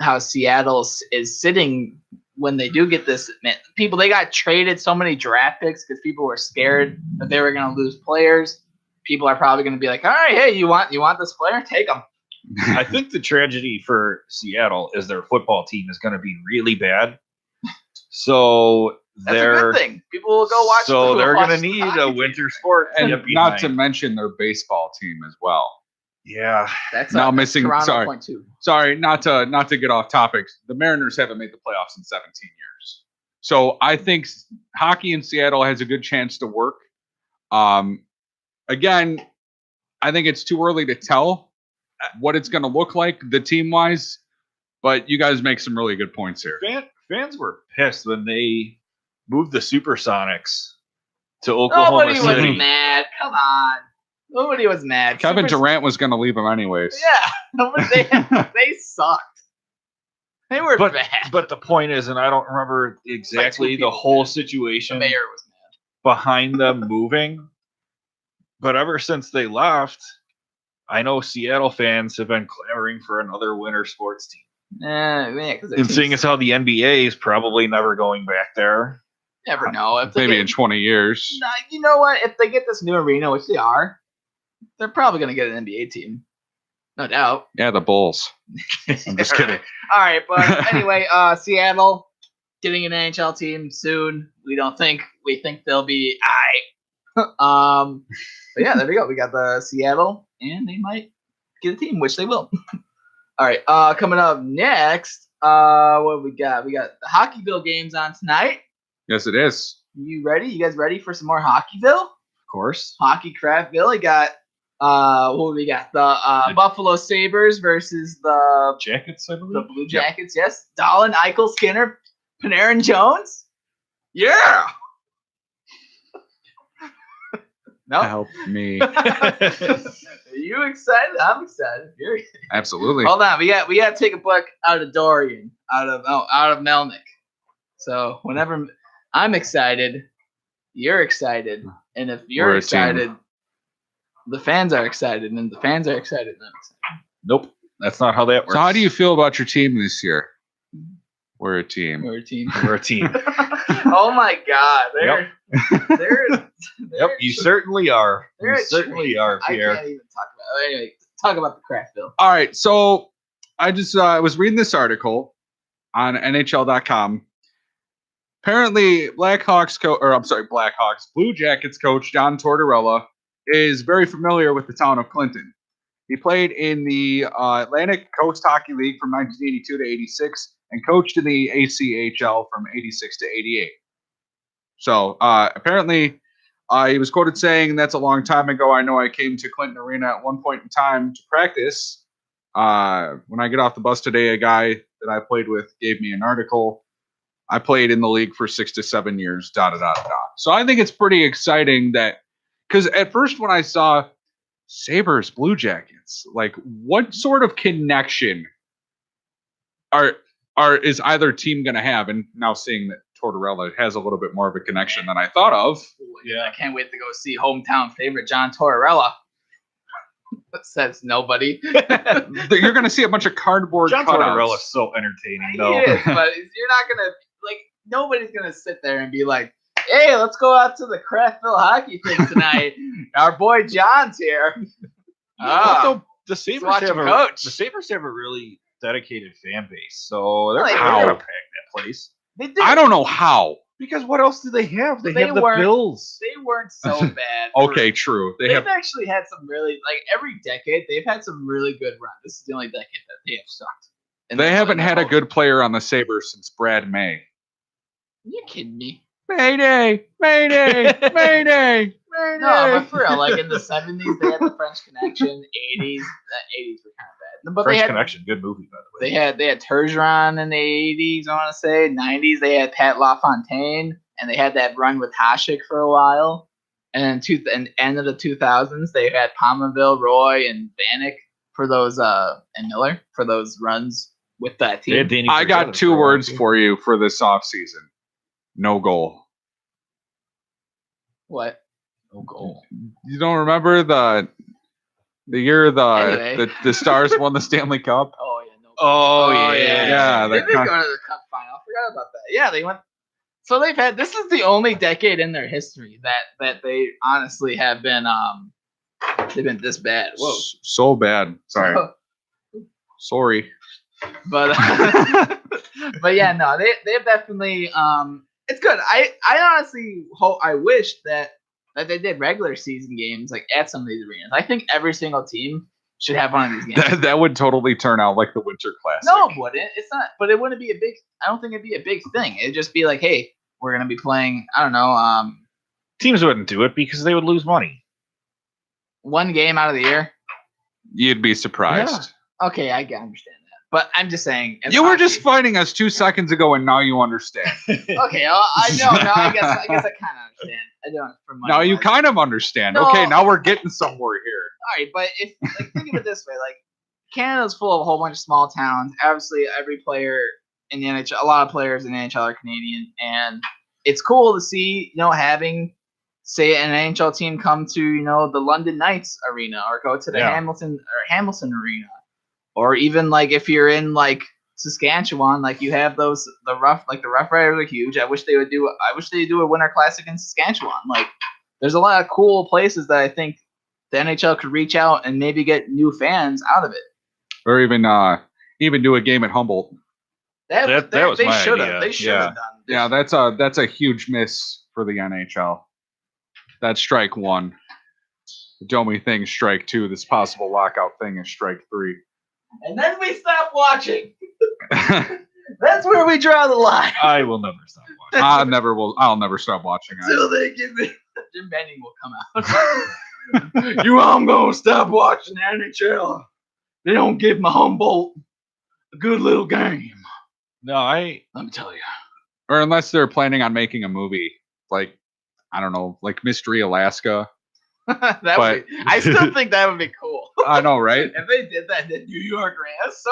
I: how Seattle is sitting when they do get this, man, people, they got traded so many draft picks because people were scared that they were going to lose players. People are probably going to be like, all right, hey, you want this player? Take him.
J: I think the tragedy for Seattle is their football team is going to be really bad. So
I: that's a good thing. People will go watch.
J: So they're going to need a winter sport,
K: and not to mention their baseball team as well.
J: Yeah,
I: that's
K: now missing.
I: Toronto
K: Sorry, not to get off topic. The Mariners haven't made the playoffs in 17 years, so I think hockey in Seattle has a good chance to work. Again, I think it's too early to tell what it's going to look like the team wise, but you guys make some really good points here.
J: Fans were pissed when they moved the Supersonics to Oklahoma City.
I: Nobody was mad. Come on. Nobody was mad.
K: Kevin Durant was going to leave them anyways.
I: Yeah. They sucked. They were bad.
J: But the point is, and I don't remember exactly the whole situation
I: the mayor was mad
J: behind them moving, but ever since they left, I know Seattle fans have been clamoring for another winter sports team. And seeing as how the NBA is probably never going back there.
I: Never know.
K: Maybe in 20 years.
I: You know what? If they get this new arena, which they are, they're probably going to get an NBA team. No doubt.
K: Yeah, the Bulls. I'm just kidding.
I: All right, but anyway, Seattle getting an NHL team soon. We think they'll be all right. But yeah, there we go. We got the Seattle, and they might get a team, which they will. All right, coming up next, what we got? We got the Hockeyville games on tonight.
K: Yes, it is.
I: You ready? You guys ready for some more Hockeyville?
J: Of course.
I: Hockey Craftville. We got what we got? The Buffalo Sabres versus the
J: Jackets, I believe.
I: The Blue Jackets, yes. Dahlin, Eichel, Skinner, Panarin, Jones. Yeah. No.
K: Help me.
I: Are you excited? I'm excited.
K: Absolutely.
I: Hold on. We got to take a buck out of Dorian, out of Melnick. So whenever I'm excited, you're excited, and if you're excited, the fans are excited, and the fans are excited. I'm excited.
J: Nope, that's not how that works.
K: So how do you feel about your team this year? We're a team.
J: We're a team.
I: Oh my God!
J: Yep, you certainly are. You certainly are, Pierre.
I: I can't even talk about it. Anyway, talk about the Craftville.
K: All right, so I just was reading this article on NHL.com. Apparently, Blue Jackets coach John Tortorella is very familiar with the town of Clinton. He played in the Atlantic Coast Hockey League from 1982 to 86 and coached in the ACHL from 86 to 88. So apparently, he was quoted saying, "That's a long time ago. I know I came to Clinton Arena at one point in time to practice. When I get off the bus today, a guy that I played with gave me an article. I played in the league for 6 to 7 years, So I think it's pretty exciting that, because at first when I saw Sabres, Blue Jackets, like what sort of connection is either team going to have? And now seeing that Tortorella has a little bit more of a connection than I thought of.
I: Yeah, I can't wait to go see hometown favorite John Tortorella. Says nobody.
K: You're going to see a bunch of cardboard
J: John
K: cutouts.
J: Tortorella is so entertaining, though.
I: He is, but you're not going to, nobody's going to sit there and be like, hey, let's go out to the Craftville hockey thing tonight. Our boy John's here.
J: The Sabres have a really dedicated fan base, so they're
K: how
J: going to pack that place.
K: I don't know how.
J: Because what else do they have? They have the Bills.
I: They weren't so bad.
K: Okay, true.
I: They've actually had some really, every decade, they've had some really good runs. This is the only decade that they have sucked.
K: And they haven't had a good player on the Sabres since Brad May.
I: You kidding me?
K: Mayday! Mayday! Mayday! Mayday!
I: No, but for real, in the 70s, they had the French Connection. 80s, the 80s were kind of bad. But
J: French Connection, good movie, by the way.
I: They had Turgeon in the 80s, I want to say. 90s, they had Pat LaFontaine, and they had that run with Hasek for a while. And then end of the 2000s, they had Pominville, Roy, and Vanek for those, and Miller for those runs with that
J: They had
I: team.
J: Danny
K: I got
J: Griffith
K: two
J: for a while,
K: words
J: too.
K: for you for this offseason. No goal.
I: What? No goal.
K: You don't remember the year
I: Anyway.
K: the Stars won the Stanley Cup?
I: Oh yeah, no.
J: Oh,
K: Yeah,
I: They
K: that
I: did
K: kind-
I: go to the cup final. I forgot about that. Yeah, they went. So they've had. This is the only decade in their history that they honestly have been. They've been this bad. Whoa.
K: So bad. Sorry.
I: But but yeah, no, they've definitely. It's good. I honestly hope. I wish that they did regular season games like at some of these arenas. I think every single team should have one of these games.
K: That would totally turn out like the Winter Classic.
I: No, it wouldn't. It's not. But it wouldn't be a big. I don't think it'd be a big thing. It'd just be like, hey, we're gonna be playing. I don't know.
J: Teams wouldn't do it because they would lose money.
I: One game out of the year.
K: You'd be surprised.
I: Okay, I can understand that. But I'm just saying. if
K: You were
I: hockey-
K: just fighting us 2 seconds ago, and now you understand.
I: Okay, well, I know. No, I guess I kind of understand. I don't. For money
K: Now you
I: wise.
K: kind of understand.
I: No.
K: Okay, now we're getting somewhere here.
I: All right, but if like think of it this way, like Canada's full of a whole bunch of small towns. Obviously, every player in the NHL, a lot of players in the NHL are Canadian, and it's cool to see, having say an NHL team come to the London Knights arena or go to the
J: Yeah.
I: Hamilton arena, or even like if you're in like Saskatchewan, like you have the Rough Riders are huge. I wish they would do a Winter Classic in Saskatchewan. Like there's a lot of cool places that I think the NHL could reach out and maybe get new fans out of it.
K: Or even do a game at Humboldt.
J: That was
I: they
J: my
I: should
J: idea.
I: have. They should
J: Yeah.
I: have done. this.
K: Yeah, that's a huge miss for the NHL. That's strike one. The Domi thing, strike two. This possible lockout thing is strike three.
I: And then we stop watching. That's where we draw the line.
J: I will never stop watching.
K: I'll never stop watching.
I: Until they give me Jim Benning will come out. I'm gonna stop watching NHL. They don't give my Humboldt a good little game.
J: No,
I: Let me tell you.
K: Or unless they're planning on making a movie, like I don't know, like Mystery Alaska.
I: I still think that would be cool.
K: I know, right?
I: If they did that in New York, that's so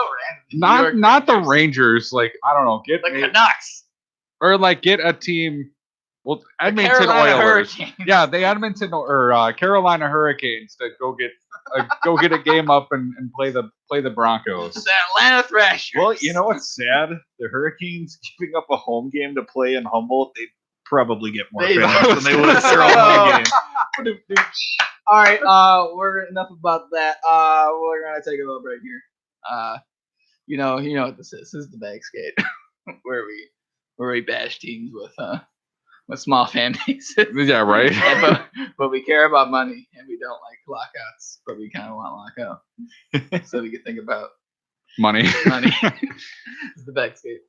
I: random.
K: Not the Rangers. Like I don't know,
I: The Canucks.
K: or like get a team. Well, Edmonton
I: Carolina
K: Oilers.
I: Hurricanes.
K: Yeah, the Edmonton or Carolina Hurricanes to go get a game up and play the Broncos.
I: The Atlanta Thrashers.
J: Well, you know what's sad? The Hurricanes giving up a home game to play in Humboldt, they'd probably get more fans than they would if they're all game.
I: All right, we're enough about that. We're gonna take a little break here. You know what this is. This is the bag skate, where we bash teams with small fan bases.
K: Yeah, right.
I: but we care about money and we don't like lockouts, but we kind of want lockout. So we can think about
K: Money.
I: money. It's the bag skate.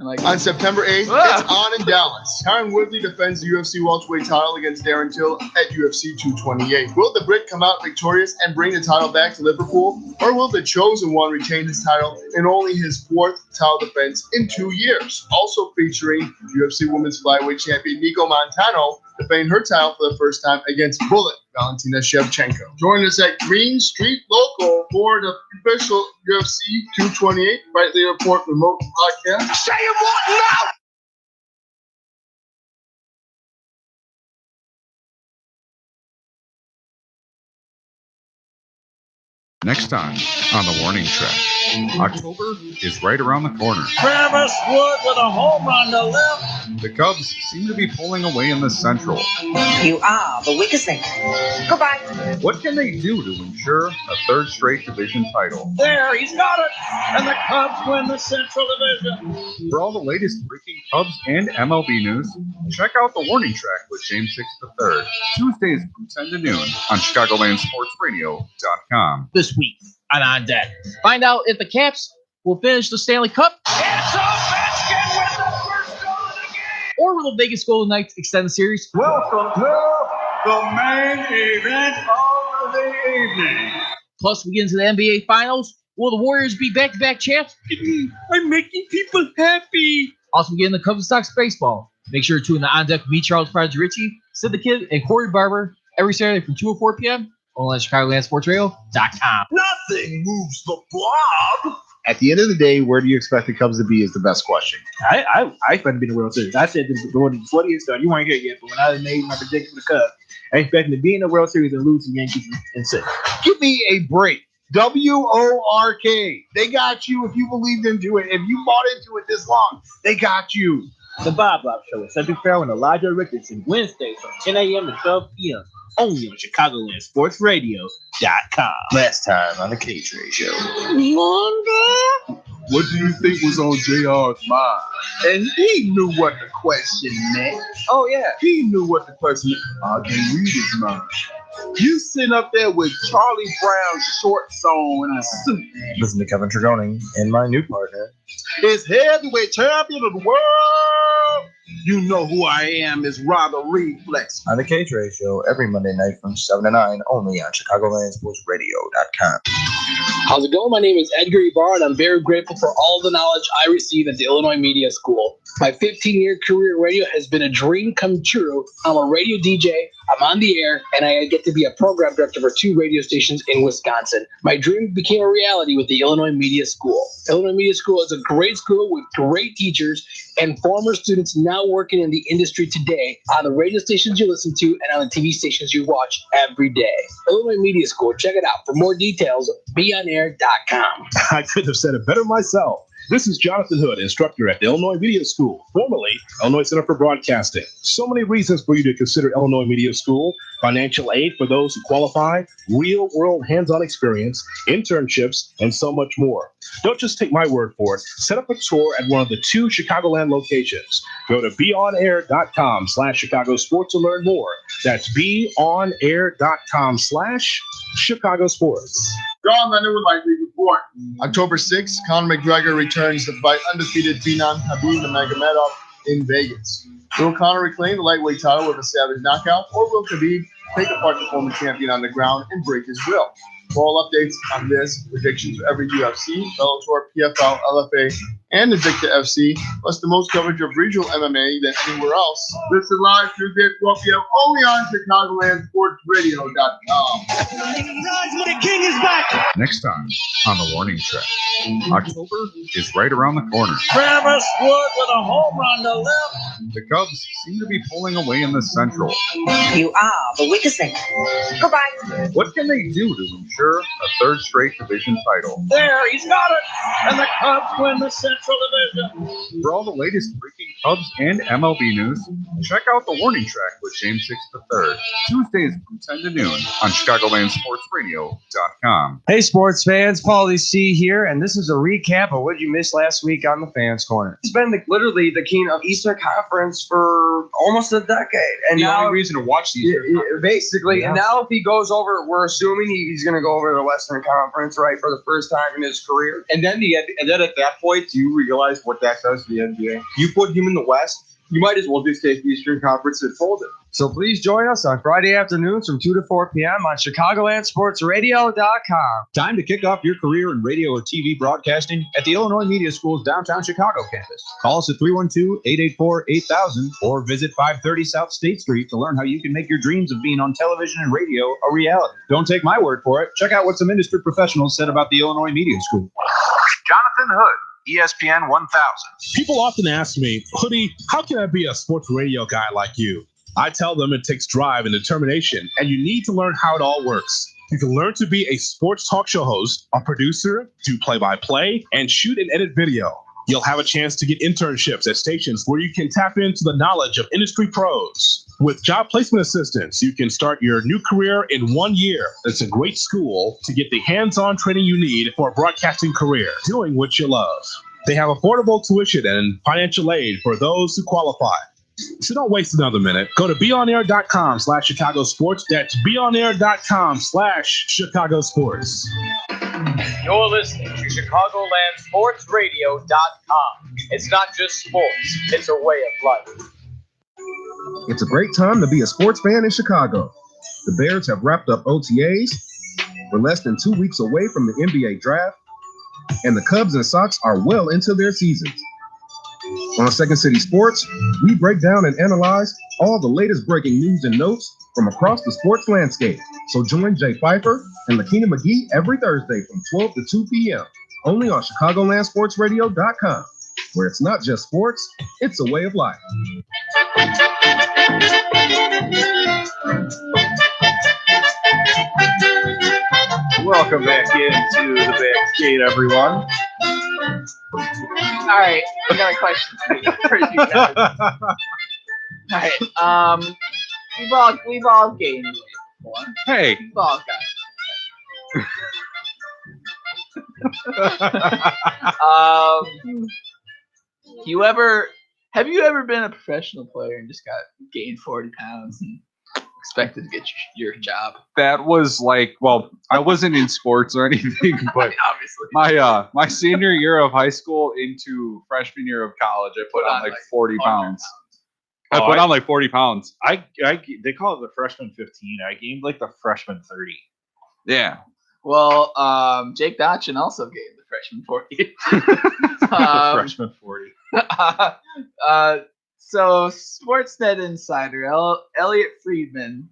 I: I like
F: On
I: it.
F: September 8th,
I: Ah.
F: it's on in Dallas. Tyron Woodley defends the UFC welterweight title against Darren Till at UFC 228. Will the Brit come out victorious and bring the title back to Liverpool, or will the chosen one retain his title in only his fourth title defense in 2 years? Also featuring UFC Women's Flyweight Champion Nico Montano defending her title for the first time against Bullet Valentina Shevchenko. Join us at Green Street Local for the official UFC 228 Fight Leader Report remote podcast.
G: Say what now?
C: Next time on the warning track, October is right around the corner.
G: Travis Wood with a home run to left.
C: The Cubs seem to be pulling away in the Central.
L: You are the weakest link. Goodbye.
C: What can they do to ensure a third straight division title?
G: There, he's got it. And the Cubs win the Central Division.
C: For all the latest breaking Cubs and MLB news, check out the warning track with James 6 III, Tuesdays from 10 to noon on ChicagolandSportsRadio.com.
E: This week on Deck. Find out if the Caps will finish the Stanley Cup,
G: It's Ovechkin with the first goal of the game.
E: or will the Vegas Golden Knights extend the series.
G: Welcome to the main event of the evening.
E: Plus, we get into the NBA Finals. Will the Warriors be back-to-back champs? I'm making people happy. Also, we get into Cubs and Sox baseball. Make sure to tune in On Deck with me, Charles Frederici, Sid the Kid, and Corey Barber every Saturday from 2 to 4 p.m. on ChicagolandSportsRadio.com.
G: Nothing moves the blob
B: At the end of the day, where do you expect the Cubs to be is the best question.
M: I expect to be in the World Series. I said this before the year started. You weren't here yet, but when I made my prediction for the Cubs, I expect them to be in the World Series and lose to Yankees in 6.
B: Give me a break. WORK. They got you if you believed into it. If you bought into it this long, they got you.
M: The Bob Show is Cedric Farrell and Elijah Richardson, Wednesdays from 10 a.m. to 12 p.m. only on ChicagolandSportsRadio.com.
H: Last time on the K-Tray Show.
F: What do you think was on JR's mind? And he knew what the question meant.
I: Oh, yeah.
F: He knew what the question meant. I can read his mind. You sitting up there with Charlie Brown's shorts on and a suit.
H: Listen to Kevin Trigoni and my new partner.
F: Is heavyweight champion of the world. You know who I am is Rather Reflex.
H: On the K-Tray Show every Monday night from 7 to 9 only on ChicagolandSportsRadio.com.
N: How's it going? My name is Edgar Ibarra, and I'm very grateful for all the knowledge I received at the Illinois Media School. My 15-year career in radio has been a dream come true. I'm a radio DJ, I'm on the air, and I get to be a program director for 2 radio stations in Wisconsin. My dream became a reality with the Illinois Media School. Illinois Media School is a great school with great teachers and former students now working in the industry today on the radio stations you listen to and on the TV stations you watch every day. Illinois Media School, check it out. For more details, beonair.com.
O: I couldn't have said it better myself. This is Jonathan Hood, instructor at the Illinois Media School, formerly Illinois Center for Broadcasting. So many reasons for you to consider Illinois Media School: financial aid for those who qualify, real-world hands-on experience, internships, and so much more. Don't just take my word for it. Set up a tour at one of the 2 Chicagoland locations. Go to beonair.com/Chicago Sports to learn more. That's beonair.com/Chicago Sports.
F: John Leonard would like to report. October 6th, Conor McGregor returns to fight undefeated phenom Khabib Nurmagomedov in Vegas. Will Conor reclaim the lightweight title with a savage knockout, or will Khabib take apart the former champion on the ground and break his will? For all updates on this, predictions for every UFC, Bellator, PFL, LFA, and Invicta FC, plus the most coverage of regional MMA than anywhere else. This is live Tuesday at 12 p.m. only on ChicagolandSportsRadio.com.
G: The king is back.
K: Next time on the warning track. October is right around the corner.
G: Travis Wood with a home run to left.
K: The Cubs seem to be pulling away in the Central.
L: You are the weakest link. Goodbye.
K: What can they do to ensure a 3rd straight division title?
G: There, he's got it. And the Cubs win the Central Division.
K: For all the latest breaking Cubs and MLB news, check out the warning track with James 6 III, Tuesdays from 10 to noon on ChicagolandSportsRadio.com.
P: Hey, sports fans, Paulie C here, and this is a recap of what you missed last week on the Fans Corner. It's been literally the keynote of Eastern Conference for almost a decade, and
K: the
P: now
K: only reason to watch these,
P: basically,
K: yeah.
P: And now if he goes over, we're assuming he's going to go over to the Western Conference, right, for the first time in his career.
C: And then at that point, do you realize what that does to the NBA? You put him in the West, you might as well just take the Eastern Conference and fold it.
P: So please join us on Friday afternoons from 2 to 4 p.m. on ChicagolandSportsRadio.com.
C: Time to kick off your career in radio or TV broadcasting at the Illinois Media School's downtown Chicago campus. Call us at 312-884-8000 or visit 530 South State Street to learn how you can make your dreams of being on television and radio a reality. Don't take my word for it. Check out what some industry professionals said about the Illinois Media School.
D: Jonathan Hood, ESPN 1000.
O: People often ask me, Hoodie, how can I be a sports radio guy like you? I tell them it takes drive and determination, and you need to learn how it all works. You can learn to be a sports talk show host, a producer, do play-by-play, and shoot and edit video. You'll have a chance to get internships at stations where you can tap into the knowledge of industry pros. With job placement assistance, you can start your new career in 1 year. It's a great school to get the hands-on training you need for a broadcasting career, doing what you love. They have affordable tuition and financial aid for those who qualify. So don't waste another minute. Go to beonair.com/Chicago Sports. That's beonair.com/Chicago Sports.
Q: You're listening to ChicagolandSportsRadio.com. It's not just sports, it's a way of life.
R: It's a great time to be a sports fan in Chicago. The Bears have wrapped up OTAs. We're less than 2 weeks away from the NBA draft, and the Cubs and Sox are well into their seasons. On Second City Sports, we break down and analyze all the latest breaking news and notes from across the sports landscape. So join Jay Pfeiffer and Lakina McGee every Thursday from 12 to 2 p.m. only on ChicagolandSportsRadio.com, where it's not just sports, it's a way of life.
J: Welcome back into the backstage, everyone.
I: All right, I got a question for you guys. All right, we've all gained weight before.
K: Hey,
I: We've all got. Have you ever been a professional player and just got gained 40 pounds and expected to get your job?
K: that was like, well, I wasn't in sports or anything, but
I: Obviously.
K: my senior year of high school into freshman year of college, I put on like 40 pounds. I put on like 40 pounds.
J: They call it the freshman 15. I gained like the freshman 30.
K: Yeah.
I: Well, Jake Dotchin also gained the freshman 40.
J: Freshman 40.
I: So Sportsnet insider Elliot Friedman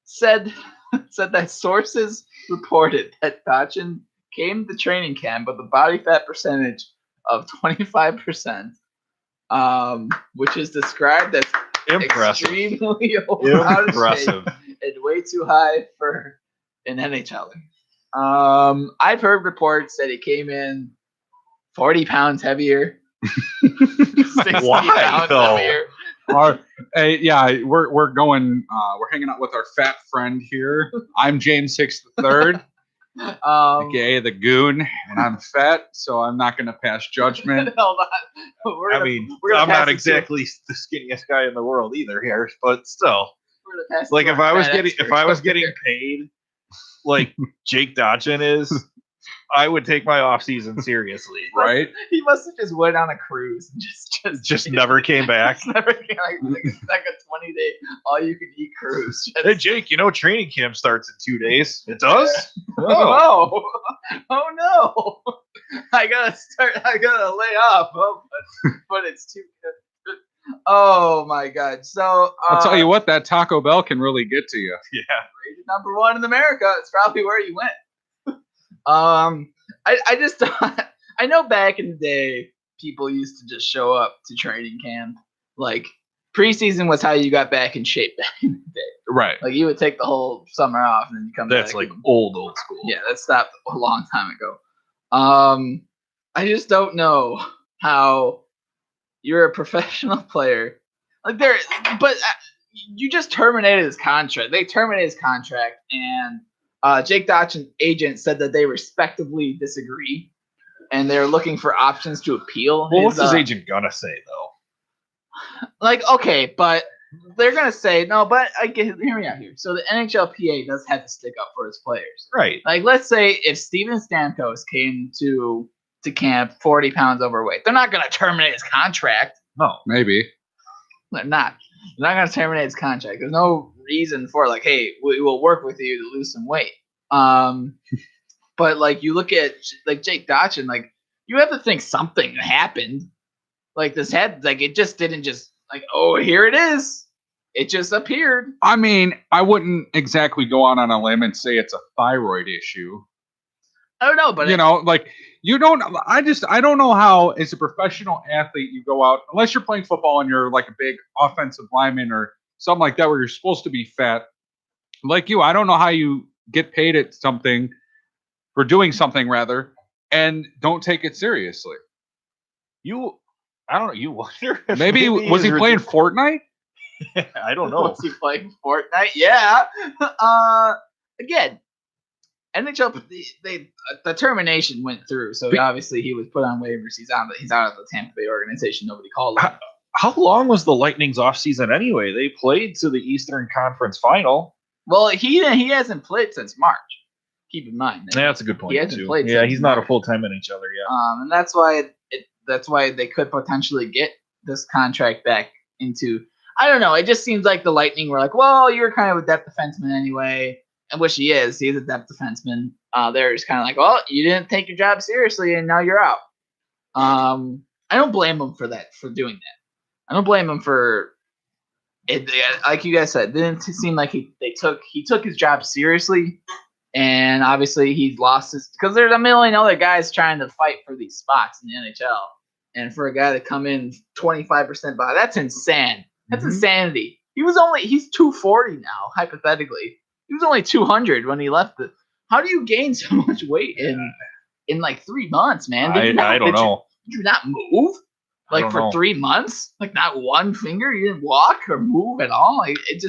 I: said that sources reported that Dotchin came to training camp with a body fat percentage of 25%, which is described as extremely out of shape and way too high for an NHLer. I've heard reports that he came in 40 pounds heavier. 60 pounds heavier.
K: Yeah, we're going. We're hanging out with our fat friend here. I'm James Hicks III, aka the Goon, and I'm fat, so I'm not going to pass judgment.
I: Hold on.
J: I'm not exactly the skinniest guy in the world either here, but still, like if I was getting paid like Jake Dotchin is, I would take my off season seriously.
K: Right?
I: He must have just went on a cruise and
J: just never came back.
I: Never came like a 20-day all you can eat cruise.
J: Hey Jake, training camp starts in 2 days. It does?
I: Oh no! I gotta lay off. But it's too good. Oh my god! So
K: I'll tell you what, that Taco Bell can really get to you.
J: Yeah,
I: rated #1 in America. It's probably where you went. I just I know back in the day people used to just show up to training camp. Like preseason was how you got back in shape back in the day.
K: Right.
I: Like you would take the whole summer off and then you come back.
J: That's like old school.
I: Yeah, that stopped a long time ago. I just don't know how you're a professional player. Like you just terminated his contract. They terminated his contract, and Jake Dotchin's agent said that they respectively disagree, and they're looking for options to appeal.
J: Well, what's his agent gonna say though?
I: Like, okay, but they're gonna say no. But hear me out here. So the NHLPA does have to stick up for its players,
J: right?
I: Like, let's say if Steven Stamkos came to camp 40 pounds overweight, they're not gonna terminate his contract.
J: No,
K: maybe
I: they're not. They're not gonna terminate his contract. There's no reason for like, hey, we will work with you to lose some weight. But like you look at like Jake Dotchin, like you have to think something happened. Like this had like it just didn't just like, oh, here it is. It just appeared.
K: I mean, I wouldn't exactly go out on a limb and say it's a thyroid issue.
I: I don't know, but
K: like you don't. I don't know how, as a professional athlete, you go out unless you're playing football and you're like a big offensive lineman or something like that, where you're supposed to be fat. Like you, I don't know how you get paid at something for doing something rather, and don't take it seriously.
J: I don't know. You wonder if
K: maybe was he playing Fortnite?
J: I don't know.
I: Was he playing Fortnite? Yeah. Again, NHL, the termination went through, so obviously he was put on waivers. He's out of the Tampa Bay organization. Nobody called him.
J: How long was the Lightning's offseason anyway? They played to the Eastern Conference Final.
I: Well, he hasn't played since March. Keep in mind.
J: Yeah, that's a good point.
I: He hasn't played.
J: Yeah, he's not a full-time NHLer yet.
I: And that's why they could potentially get this contract back into. I don't know. It just seems like the Lightning were like, well, you're kind of a depth defenseman anyway. And which he is. He's a depth defenseman. They're just kind of like, well, you didn't take your job seriously, and now you're out. I don't blame him for doing that. I don't blame him for it. Like you guys said, it didn't seem like he took his job seriously, And obviously he's lost his because there's a million other guys trying to fight for these spots in the NHL. And for a guy to come in 25% by, that's insane. That's insanity. He's 240 now, hypothetically. He was only 200 when he left the. How do you gain so much weight in like 3 months, man?
J: I don't know.
I: Did you not move? Like for 3 months? Like not one finger? You didn't walk or move at all? Like, it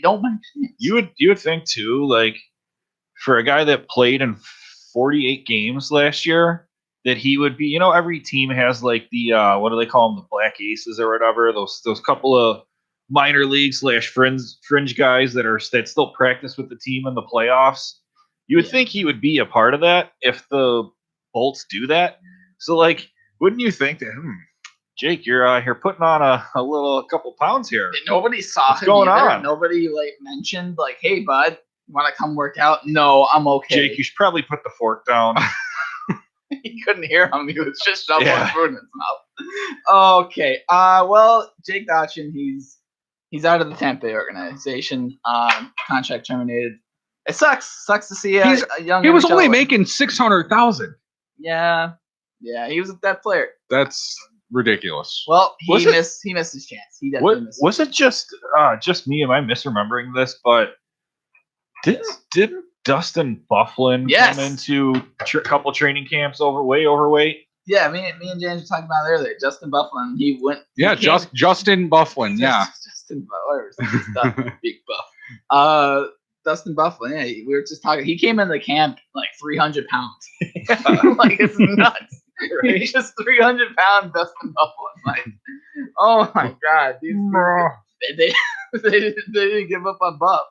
I: don't make sense.
J: You would think too, like for a guy that played in 48 games last year, that he would be, every team has like the what do they call them, the Black Aces or whatever, those couple of minor league / fringe guys that still practice with the team in the playoffs. You would think he would be a part of that if the Bolts do that. So like, wouldn't you think that, Jake, you're putting on a couple pounds here.
I: Nobody saw
J: What's
I: him
J: going
I: either.
J: on?
I: Nobody mentioned hey bud, want to come work out? No, I'm okay.
J: Jake, you should probably put the fork down.
I: He couldn't hear him. He was just shoveling food in his mouth. Okay. Well, Jake Dotchin, he's out of the Tampa Bay organization. Contract terminated. It sucks. Sucks to see a young.
K: He was
I: NHL
K: only making $600,000.
I: Yeah, he was that player.
K: That's ridiculous.
I: Well, he missed his chance. He definitely missed.
J: Was it just me? Am I misremembering this? But didn't Dustin Bufflin come into a couple training camps way overweight?
I: Yeah, me and James were talking about it earlier. Justin Bufflin, he went.
K: Yeah, Justin Bufflin. Yeah,
I: Justin Bufflin, big buff. Dustin Bufflin. Yeah, we were just talking. He came in the camp like 300 pounds. Like it's nuts. Right? He's just 300-pound Dustin Bufflin. Like, oh my god, they didn't give up on Buff.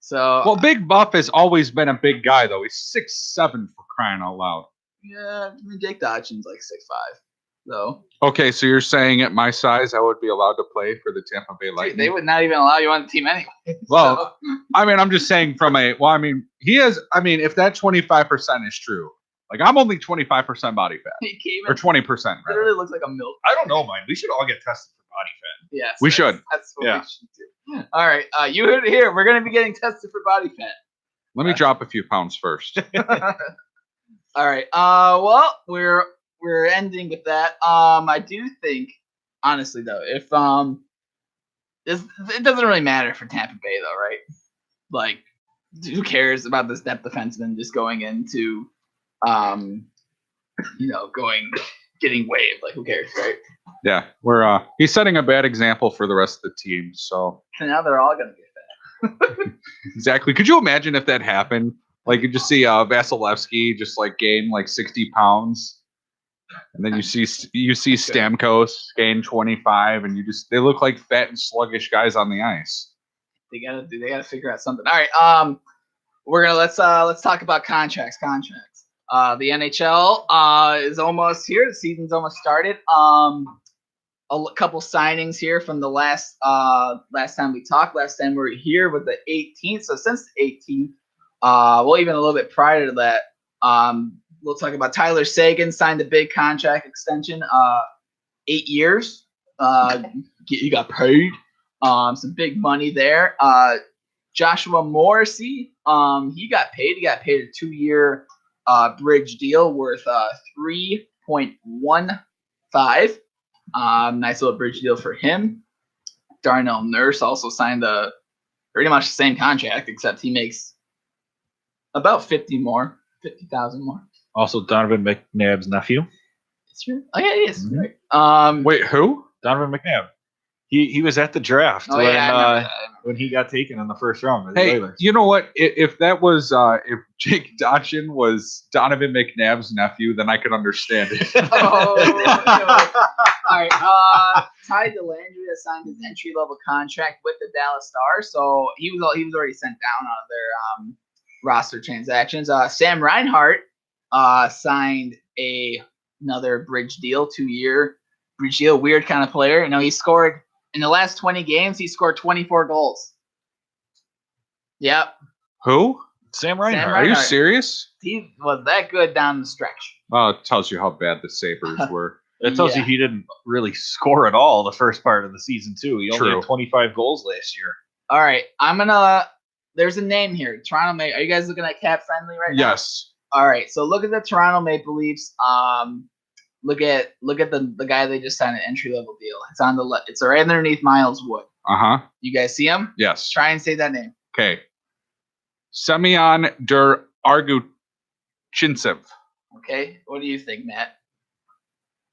I: So
K: Big Buff has always been a big guy though. He's 6'7" for crying out loud.
I: Yeah, I mean Jake Dodgen's like 6'5". So
K: okay, so you're saying at my size I would be allowed to play for the Tampa Bay Lightning?
I: They would not even allow you on the team anyway.
K: Well, I mean, I'm just saying he has. I mean, if that 25% is true, like I'm only 25% body fat, or 20%.
I: Literally looks like a milk.
J: I don't know, man. We should all get tested for body fat.
I: Yes,
K: we should.
I: That's what we should do. All right, you heard it here. We're gonna be getting tested for body fat.
K: Let me drop a few pounds first.
I: All right. Well, we're ending with that. I do think, honestly though, if it doesn't really matter for Tampa Bay though, right? Like, who cares about this depth defenseman just going into, getting waived? Like, who cares, right?
K: Yeah, he's setting a bad example for the rest of the team. So
I: now they're all gonna get back.
K: Exactly. Could you imagine if that happened? Like, you just see Vasilevsky just gain 60 pounds. And then you see Stamkos gain 25, and they look like fat and sluggish guys on the ice.
I: They gotta figure out something. All right, let's talk about contracts. The NHL is almost here. The season's almost started. A couple signings here from the last time we talked. Last time we were here with the 18th. So since the 18th, even a little bit prior to that, we'll talk about Tyler Seguin signed a big contract extension, 8 years. He got paid some big money there. Joshua Morrissey, he got paid. He got paid a 2-year bridge deal worth $3.15. Nice little bridge deal for him. Darnell Nurse also signed pretty much the same contract, except he makes about 50,000 more.
J: Also, Donovan McNabb's nephew.
I: It's true. Oh yeah, he is.
K: Mm-hmm.
I: Right.
K: Wait, who?
J: Donovan McNabb. He was at the draft when he got taken in the first round.
K: Hey, you know what? If that was if Jake Dotchin was Donovan McNabb's nephew, then I could understand it.
I: All right. Ty Nylander signed his entry-level contract with the Dallas Stars, so he was already sent down out of their roster transactions. Sam Reinhart signed another bridge deal, 2-year bridge deal. Weird kind of player. He scored in the last 20 games. He scored 24 goals. Yep.
K: Who?
J: Sam Reinhart.
K: Are you serious?
I: He was that good down the stretch.
K: Well, it tells you how bad the Sabres were.
J: It tells you he didn't really score at all the first part of the season too. He only had 25 goals last year.
I: All right, I'm gonna there's a name here. Toronto Maple. Are you guys looking at cap friendly right now?
K: Yes.
I: All right. So look at the Toronto Maple Leafs. Look at the guy they just signed an entry level deal. It's on the left. It's right underneath Miles Wood. You guys see him?
K: Yes.
I: Try and say that name.
K: Okay. Semyon Arguchintsev.
I: Okay. What do you think, Matt?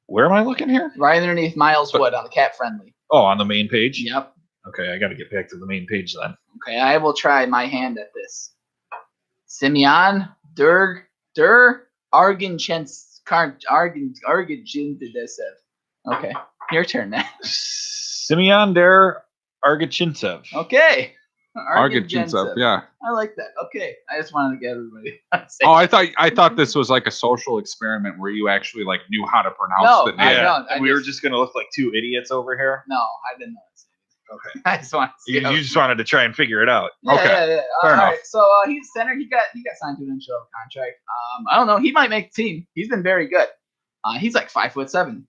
J: Where am I looking here?
I: Right underneath Miles Wood on the cap friendly.
J: Oh, on the main page?
I: Yep.
J: Okay, I got to get back to the main page then.
I: Okay, I will try my hand at this. Semyon Arguchintsev. Okay, your turn now.
J: Semyon Arguchintsev.
I: Okay.
K: Arguchintsev, yeah.
I: I like that. Okay, I just wanted to get everybody.
K: Oh, I thought this was like a social experiment where you actually like knew how to pronounce
I: No,
K: the name.
I: I don't.
J: We were just gonna look like two idiots over here.
I: No, I didn't know.
J: Okay.
I: I just wanted to
J: You just wanted to try and figure it out.
I: Yeah, yeah.
J: Fair enough.
I: Right. So he's center. He got signed to an initial contract. I don't know. He might make the team. He's been very good. He's like 5'7".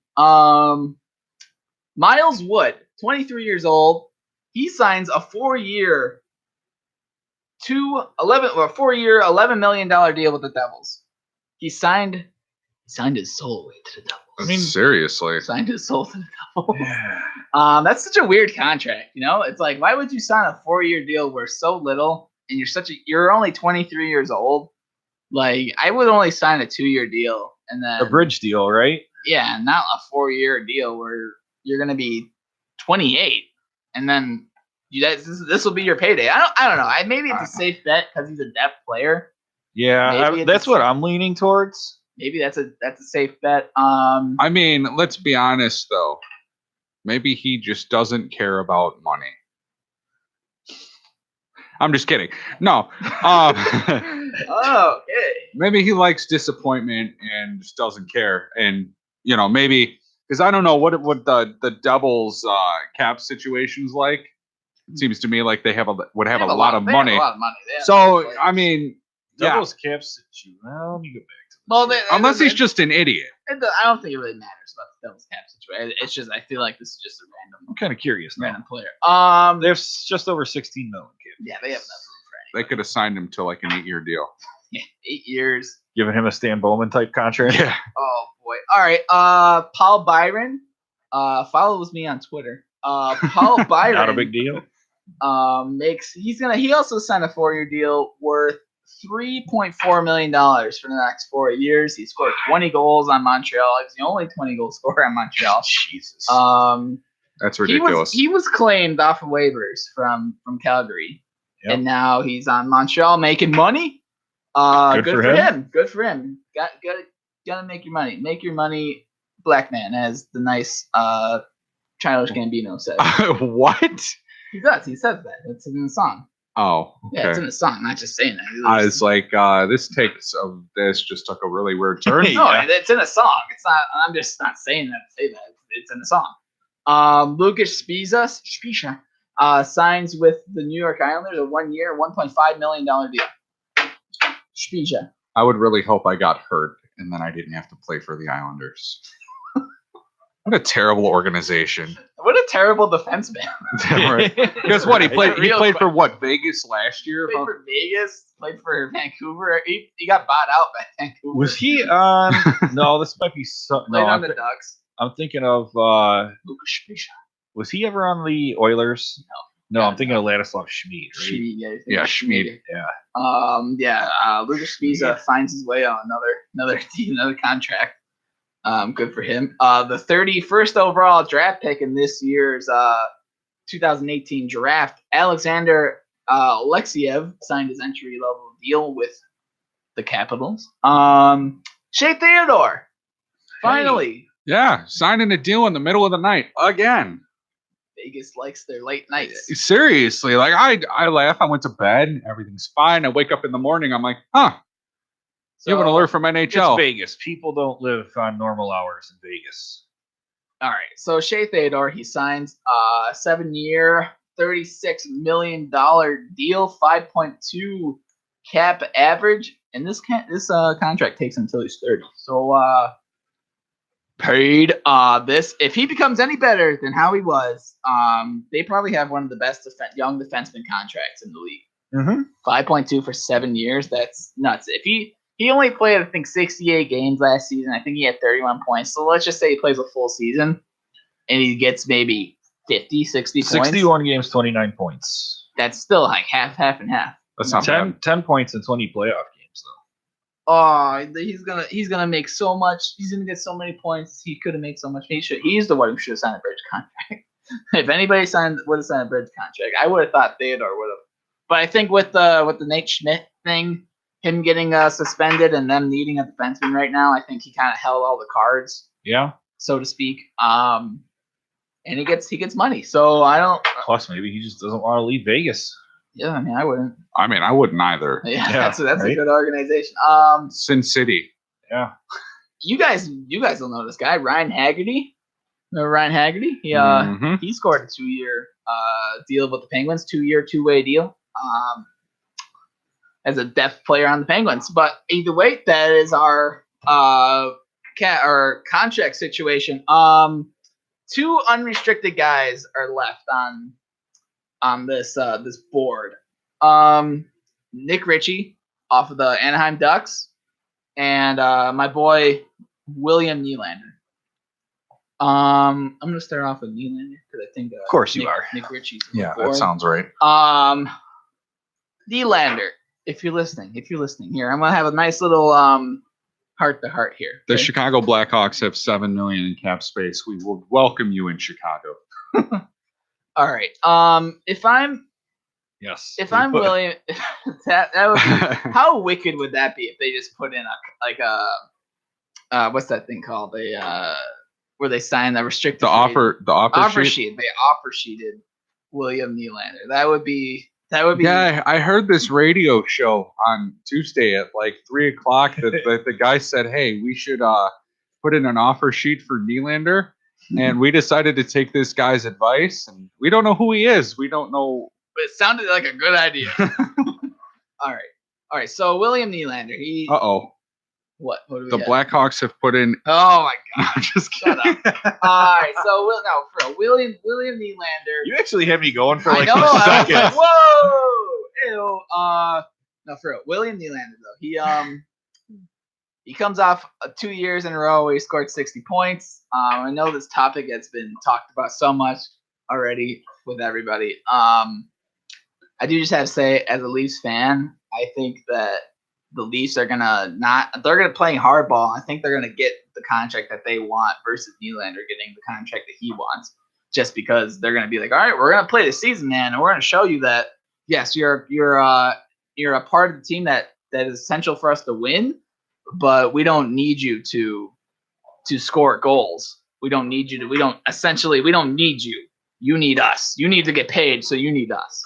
I: Miles Wood, 23 years old. He signs a 4-year, $11 million deal with the Devils. He signed his soul away to the Devils.
K: I mean, seriously.
I: Signed his soul to the Devils. That's such a weird contract, you know? It's like, why would you sign a 4-year deal where so little and you're only 23 years old? Like, I would only sign a 2-year deal and then
J: A bridge deal, right?
I: yeah, not a 4-year deal where you're gonna be 28 and then this will be your payday. I don't know. Maybe it's a safe bet because he's a depth player.
J: Yeah, that's what I'm leaning towards.
I: Maybe that's a safe bet.
K: I mean, let's be honest though. Maybe he just doesn't care about money. I'm just kidding. No.
I: Oh, okay.
K: Maybe he likes disappointment and just doesn't care. And maybe because I don't know what the Devils cap situation's like. It seems to me like they would have a lot of money. So I mean,
J: Devils cap situation. Well, let me go back.
I: Well,
K: unless he's just an idiot.
I: I don't think it really matters about the Devils cap situation. It's just I feel like this is just a random.
J: I'm kind of curious now.
I: Random player.
J: There's just over 16 million cap.
I: Yeah, they have enough room for
K: They could have signed him to like an 8-year deal.
I: Yeah, 8 years.
J: Giving him a Stan Bowman type contract.
K: Yeah.
I: Oh boy. All right. Paul Byron follows me on Twitter. Paul Byron.
J: Not a big deal.
I: He also signed a 4-year deal worth $3.4 million for the next 4 years. He scored 20 goals on Montreal. He's the only 20 goal scorer on Montreal.
J: Jesus.
K: That's ridiculous.
I: He was claimed off of waivers from Calgary, and now he's on Montreal making money. Good for him. Good for him. Gotta make your money. Make your money, black man, as the nice Childish Gambino says.
K: What?
I: He does. He says that. It's in the song.
K: Oh, okay.
I: Yeah, it's in the song. Not just saying that.
K: I was like, this takes of this just took a really weird turn.
I: No, it's in a song. It's not. I'm just not saying that to say that. It's in the song. Lucas Spiza signs with the New York Islanders a 1-year, $1.5 million deal. Spiza.
K: I would really hope I got hurt and then I didn't have to play for the Islanders. What a terrible organization.
I: What a terrible defenseman.
K: Right. Guess what? He played for what, Vegas last year?
I: Played for Vegas, played for Vancouver. He got bought out by Vancouver.
J: Was he on? No, this might be something.
I: Played on the Ducks.
J: I'm thinking of
I: Lucas Spiza.
J: Was he ever on the Oilers? No, I'm thinking of Ladislav Schmid. Right?
I: Schmid,
K: yeah, Schmid.
J: Yeah.
I: Lucas Spiza finds his way on another team, another contract. Good for him. The 31st overall draft pick in this year's 2018 draft, Alexander Alexiev signed his entry-level deal with the Capitals. Shea Theodore, finally.
K: Yeah, signing a deal in the middle of the night again.
I: Vegas likes their late nights.
K: Seriously, like I laugh. I went to bed. Everything's fine. I wake up in the morning. I'm like, huh. You have an alert from NHL.
J: It's Vegas. People don't live on normal hours in Vegas.
I: All right. So Shea Theodore, he signs a 7-year, $36 million deal, 5.2 cap average, and this contract takes him until he's 30. So paid. This if he becomes any better than how he was, they probably have one of the best young defenseman contracts in the league.
J: Mm-hmm.
I: 5.2 for 7 years. That's nuts. If he only played, I think, 68 games last season. I think he had 31 points. So let's just say he plays a full season and he gets maybe 50, 60 points.
J: 61 games, 29 points.
I: That's still like half and half.
K: That's not
J: 10 points in 20 playoff games, though.
I: Oh, he's gonna make so much. He's gonna get so many points. He could have made so much. He's the one who should have signed a bridge contract. If anybody would have signed a bridge contract, I would have thought Theodore would have. But I think with the Nate Schmidt thing, him getting suspended and them needing a defenseman right now, I think he kind of held all the cards.
J: Yeah,
I: so to speak. And he gets money. So I don't.
J: Plus, maybe he just doesn't want to leave Vegas.
I: Yeah, I mean, I wouldn't.
K: I mean, I wouldn't either.
I: Yeah, that's right? A good organization.
K: Sin City.
J: Yeah.
I: You guys don't know this guy, Ryan Haggerty. Remember Ryan Haggerty? He scored a 2-year deal with the Penguins, 2-year, 2-way deal. As a depth player on the Penguins. But either way, that is our contract situation. 2 unrestricted guys are left on this board. Nick Ritchie off of the Anaheim Ducks, and my boy William Nylander. I'm gonna start off with Nylander because I think
J: of course you are.
I: Nick Ritchie's
K: Yeah,
I: board.
K: that sounds right.
I: Nylander, if you're listening here, I'm gonna have a nice little heart to heart here.
K: The Chicago Blackhawks have $7 million in cap space. We will welcome you in Chicago.
I: All right. If I'm William, that would be, how wicked would that be if they just put in a what's that thing called? Where they sign the restricted
K: offer
I: sheet. They offer sheeted William Nylander. That would be.
K: Yeah, I heard this radio show on Tuesday at like 3:00 that the guy said, "Hey, we should put in an offer sheet for Nylander," and we decided to take this guy's advice. And we don't know who he is. We don't know.
I: But it sounded like a good idea. All right. So William Nylander. What do we
K: The
I: have?
K: Blackhawks have put in.
I: Oh my God!
K: I'm just kidding.
I: Shut up. All right. So for William Nylander.
J: You actually had me going for like
I: I know.
J: a
I: I
J: second.
I: was like, whoa. Ew. No, for real. William Nylander though. He comes off 2 years in a row where he scored 60 points. I know this topic has been talked about so much already with everybody. I do just have to say, as a Leafs fan, I think that the Leafs are they're gonna play hardball. I think they're gonna get the contract that they want versus Nylander getting the contract that he wants, just because they're gonna be like, all right, we're gonna play the season, man, and we're gonna show you that yes, you're a part of the team that is essential for us to win, but we don't need you to score goals. We don't need you to. We don't need you. You need us. You need to get paid, so you need us.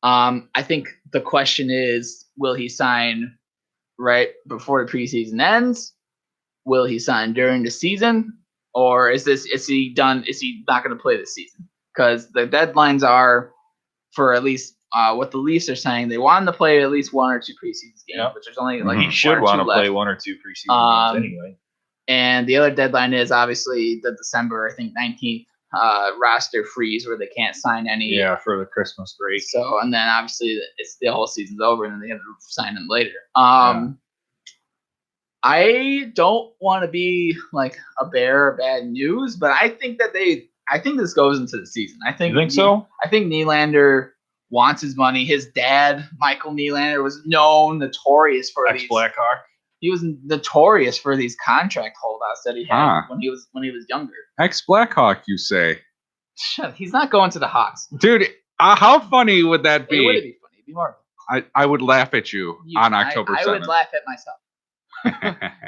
I: I think the question is, will he sign right before the preseason ends? Will he sign during the season? Or is he done? Is he not going to play this season? Because the deadlines are for at least what the Leafs are saying. They want him to play at least 1 or 2 preseason games, which there's only like
J: he should want to play 1 or 2 preseason games anyway.
I: And the other deadline is obviously the December, I think 19th roster freeze where they can't sign any.
J: Yeah, for the Christmas break.
I: So and then obviously it's the whole season's over and then they have to sign him later. I don't want to be like a bearer of bad news, but I think this goes into the season. You think
J: so?
I: I think Nylander wants his money. His dad, Michael Nylander, was notorious for
J: ex-Blackhawk.
I: He was notorious for these contract holdouts that he had when he was younger.
K: Ex-Blackhawk, you say?
I: Shut. He's not going to the Hawks,
K: dude. How funny would that be?
I: It wouldn't be funny. It'd be horrible.
K: I would laugh at you on October 7th.
I: I would laugh at myself.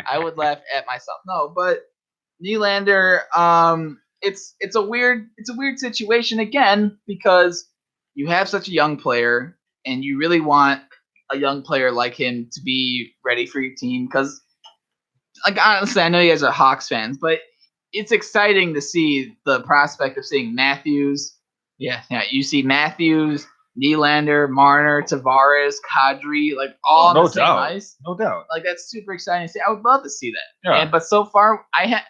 I: I would laugh at myself. No, but Nylander, it's a weird situation again because you have such a young player and you really want a young player like him to be ready for your team because, like, honestly, I know you guys are Hawks fans, but it's exciting to see the prospect of seeing Matthews. Yeah, you see Matthews, Nylander, Marner, Tavares, Kadri, like all on the same ice.
J: No doubt.
I: Like that's super exciting to see. I would love to see that.
J: Yeah.
I: But so far, I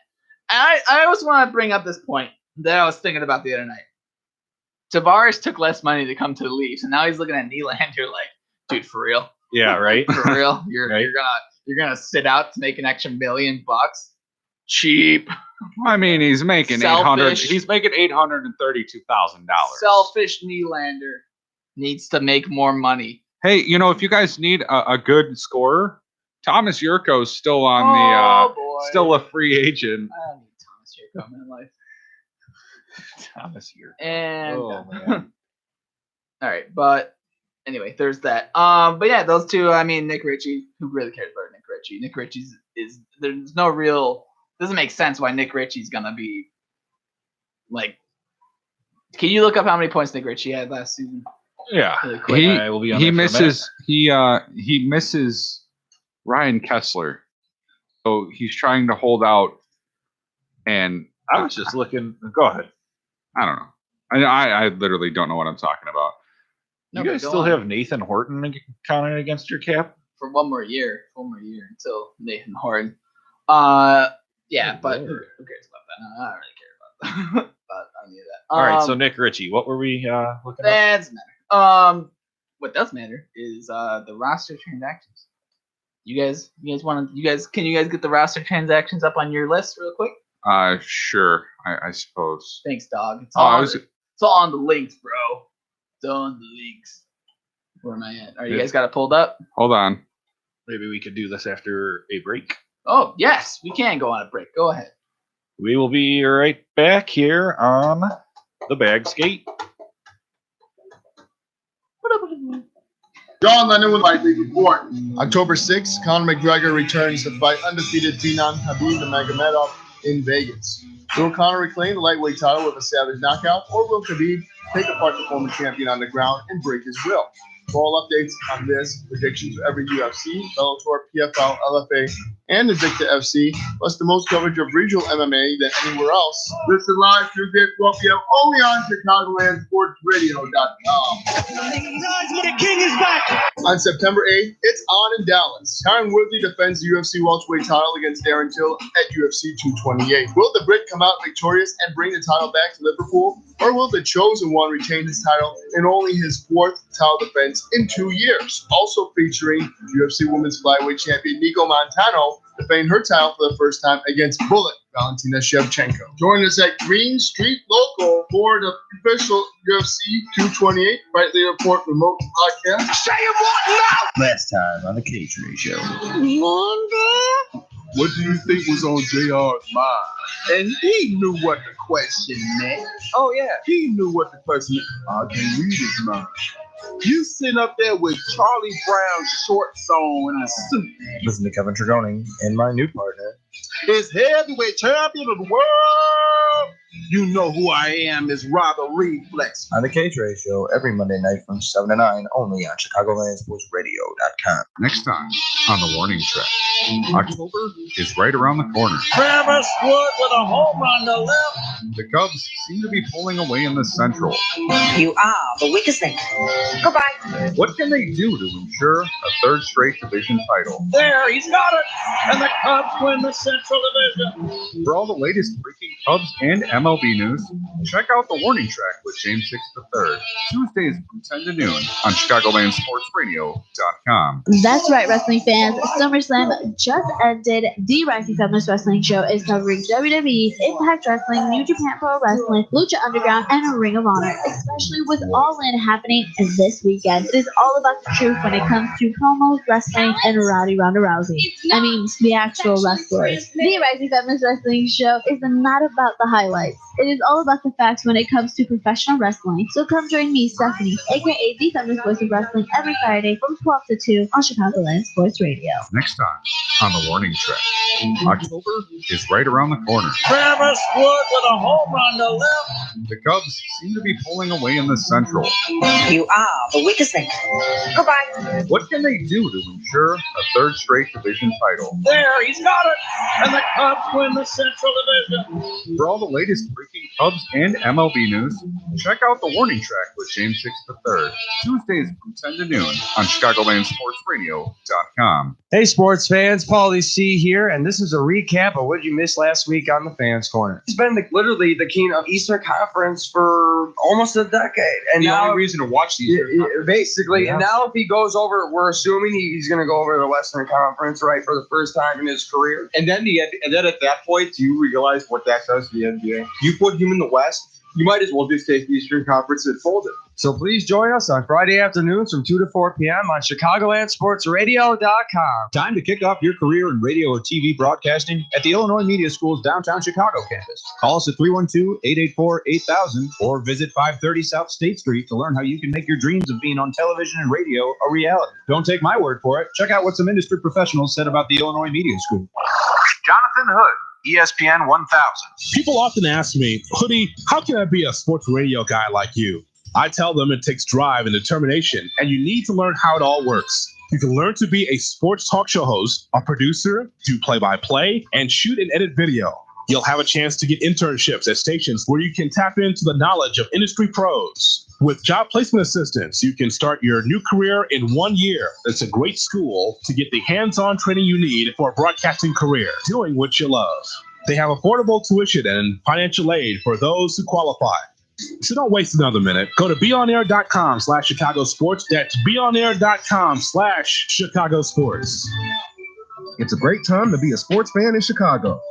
I: always want to bring up this point that I was thinking about the other night. Tavares took less money to come to the Leafs, and now he's looking at Nylander like, dude, for real?
J: Yeah, right.
I: For real? You're
J: Right.
I: you're gonna sit out to make an extra $1 million? Cheap.
K: I mean, he's making
I: Selfish.
K: He's making $832,000.
I: Selfish Nylander needs to make more money.
K: Hey, you know, if you guys need a good scorer, Thomas Yurko's still on still a free agent.
I: I don't need Thomas Yurko in my life.
J: Thomas Yurko.
I: And
J: Oh, man.
I: all right, but anyway, there's that. But yeah, those two. I mean, Nick Ritchie. Who really cares about Nick Ritchie? Nick Ritchie's is there's no real. Doesn't make sense why Nick Ritchie's gonna be like. Can you look up how many points Nick Ritchie had last season?
J: Yeah,
I: Really quick.
J: I will be on
K: He
J: there for a minute.
K: misses he misses Ryan Kessler, so he's trying to hold out. And
J: I was just looking. Go ahead.
K: I don't know. I literally don't know what I'm talking about.
J: You guys still have Nathan Horton counting against your cap?
I: For one more year until Nathan Horton. Yeah, but who cares about that? I don't really care about that. But I knew that.
J: All right, so Nick Ritchie, what were we looking at?
I: That doesn't matter. What does matter is the roster transactions. Can you guys get the roster transactions up on your list real quick?
K: Sure, I suppose.
I: Thanks, dog. It's all on the links, bro. It's on the links. Where am I at? Are you guys got it pulled up?
K: Hold on.
J: Maybe we could do this after a break.
I: Oh, yes, we can go on a break. Go ahead.
J: We will be right back here on the Bag Skate.
F: John Lennon would likely report. October 6th, Conor McGregor returns to fight undefeated Phenom Khabib Nurmagomedov in Vegas. Will Conor reclaim the lightweight title with a savage knockout, or will Khabib take apart the former champion on the ground and break his will? For all updates on this, predictions for every UFC, Bellator, PFL, LFA, and Invicta FC, plus the most coverage of regional MMA than anywhere else. Listen live Tuesday at 12 p.m. only on ChicagolandSportsRadio.com.
G: The king is back.
F: On September 8th, it's on in Dallas. Tyron Woodley defends the UFC welterweight title against Darren Till at UFC 228. Will the Brit come out victorious and bring the title back to Liverpool, or will the chosen one retain his title in only his fourth title defense in 2 years? Also featuring UFC Women's Flyweight Champion Nico Montano defending her title for the first time against Bullet Valentina Shevchenko. Join us at Green Street Local for the official UFC 228 Fight Leader Report remote podcast.
G: Say it what now?
H: Last time on the Cage Radio.
F: What do you think was on JR's mind? And he knew what the question meant. Oh, yeah. He knew what the question meant. I can read his mind. You sitting up there with Charlie Brown's shorts on and a suit.
H: Listen to Kevin Tregoning and my new partner.
F: Is heavyweight champion of the world. You know who I am, is Robert Reflex.
H: On the Cage Radio every Monday night from 7 to 9, only on ChicagolandSportsRadio.com.
K: Next time on the warning track. October is right around the corner.
G: Travis Wood with a home run to left.
K: The Cubs seem to be pulling away in the Central.
L: You are the weakest link. Goodbye.
K: What can they do to ensure a third straight division title?
G: There, he's got it. And the Cubs win the Central Division.
K: For all the latest breaking Cubs and MLB news, check out the warning track with James 6 III, Tuesdays from 10 to noon on ChicagolandSportsRadio.com.
A: That's right, wrestling fans. SummerSlam just ended. The Rising Feminist Wrestling Show is covering WWE, Impact Wrestling, New Japan Pro Wrestling, Lucha Underground, and Ring of Honor, especially with All In happening this weekend. It is all about the truth when it comes to promos, wrestling, and Rowdy Ronda Rousey. I mean, the actual wrestlers. The Rising Feminist Wrestling Show is not about the highlights. It is all about the facts when it comes to professional wrestling. So come join me, Stephanie, aka the Feminist Voice of Wrestling, every Friday from 12 to 2 on Chicagoland Sports Radio.
K: Next time on the warning track. October is right around the corner.
G: Travis Wood with a home run to left.
K: The Cubs seem to be pulling away in the Central.
L: You are the weakest link. Goodbye.
K: What can they do to ensure a third straight division title?
G: There, he's got it. And the Cubs win the Central Division.
K: For all the latest breaking Cubs and MLB news, check out the Warning Track with James Hicks III, Tuesdays from 10 to noon on ChicagolandSportsRadio.com.
P: Hey, sports fans, Paulie C here, and this is a recap of what you missed last week on the Fans Corner. He's been literally the king of Eastern Conference for almost a decade, and
K: the
P: now
K: only reason to watch the Eastern Conference.
P: Basically, and now if he goes over, we're assuming he's going to go over the Western Conference, right, for the first time in his career.
C: And then at that point, do you realize what that does to the NBA? You put him in the West, you might as well just take the Eastern Conference and fold it.
P: So please join us on Friday afternoons from 2 to 4 p.m. on ChicagolandSportsRadio.com.
C: Time to kick off your career in radio or TV broadcasting at the Illinois Media School's downtown Chicago campus. Call us at 312-884-8000 or visit 530 South State Street to learn how you can make your dreams of being on television and radio a reality. Don't take my word for it. Check out what some industry professionals said about the Illinois Media School.
D: Jonathan Hood, ESPN 1000.
O: People often ask me, Hoodie, how can I be a sports radio guy like you? I tell them it takes drive and determination, and you need to learn how it all works. You can learn to be a sports talk show host, a producer, do play-by-play, and shoot and edit video. You'll have a chance to get internships at stations where you can tap into the knowledge of industry pros. With job placement assistance, you can start your new career in 1 year. It's a great school to get the hands-on training you need for a broadcasting career, doing what you love. They have affordable tuition and financial aid for those who qualify. So don't waste another minute. Go to beonair.com/Chicago Sports. That's beonair.com/Chicago Sports.
R: It's a great time to be a sports fan in Chicago.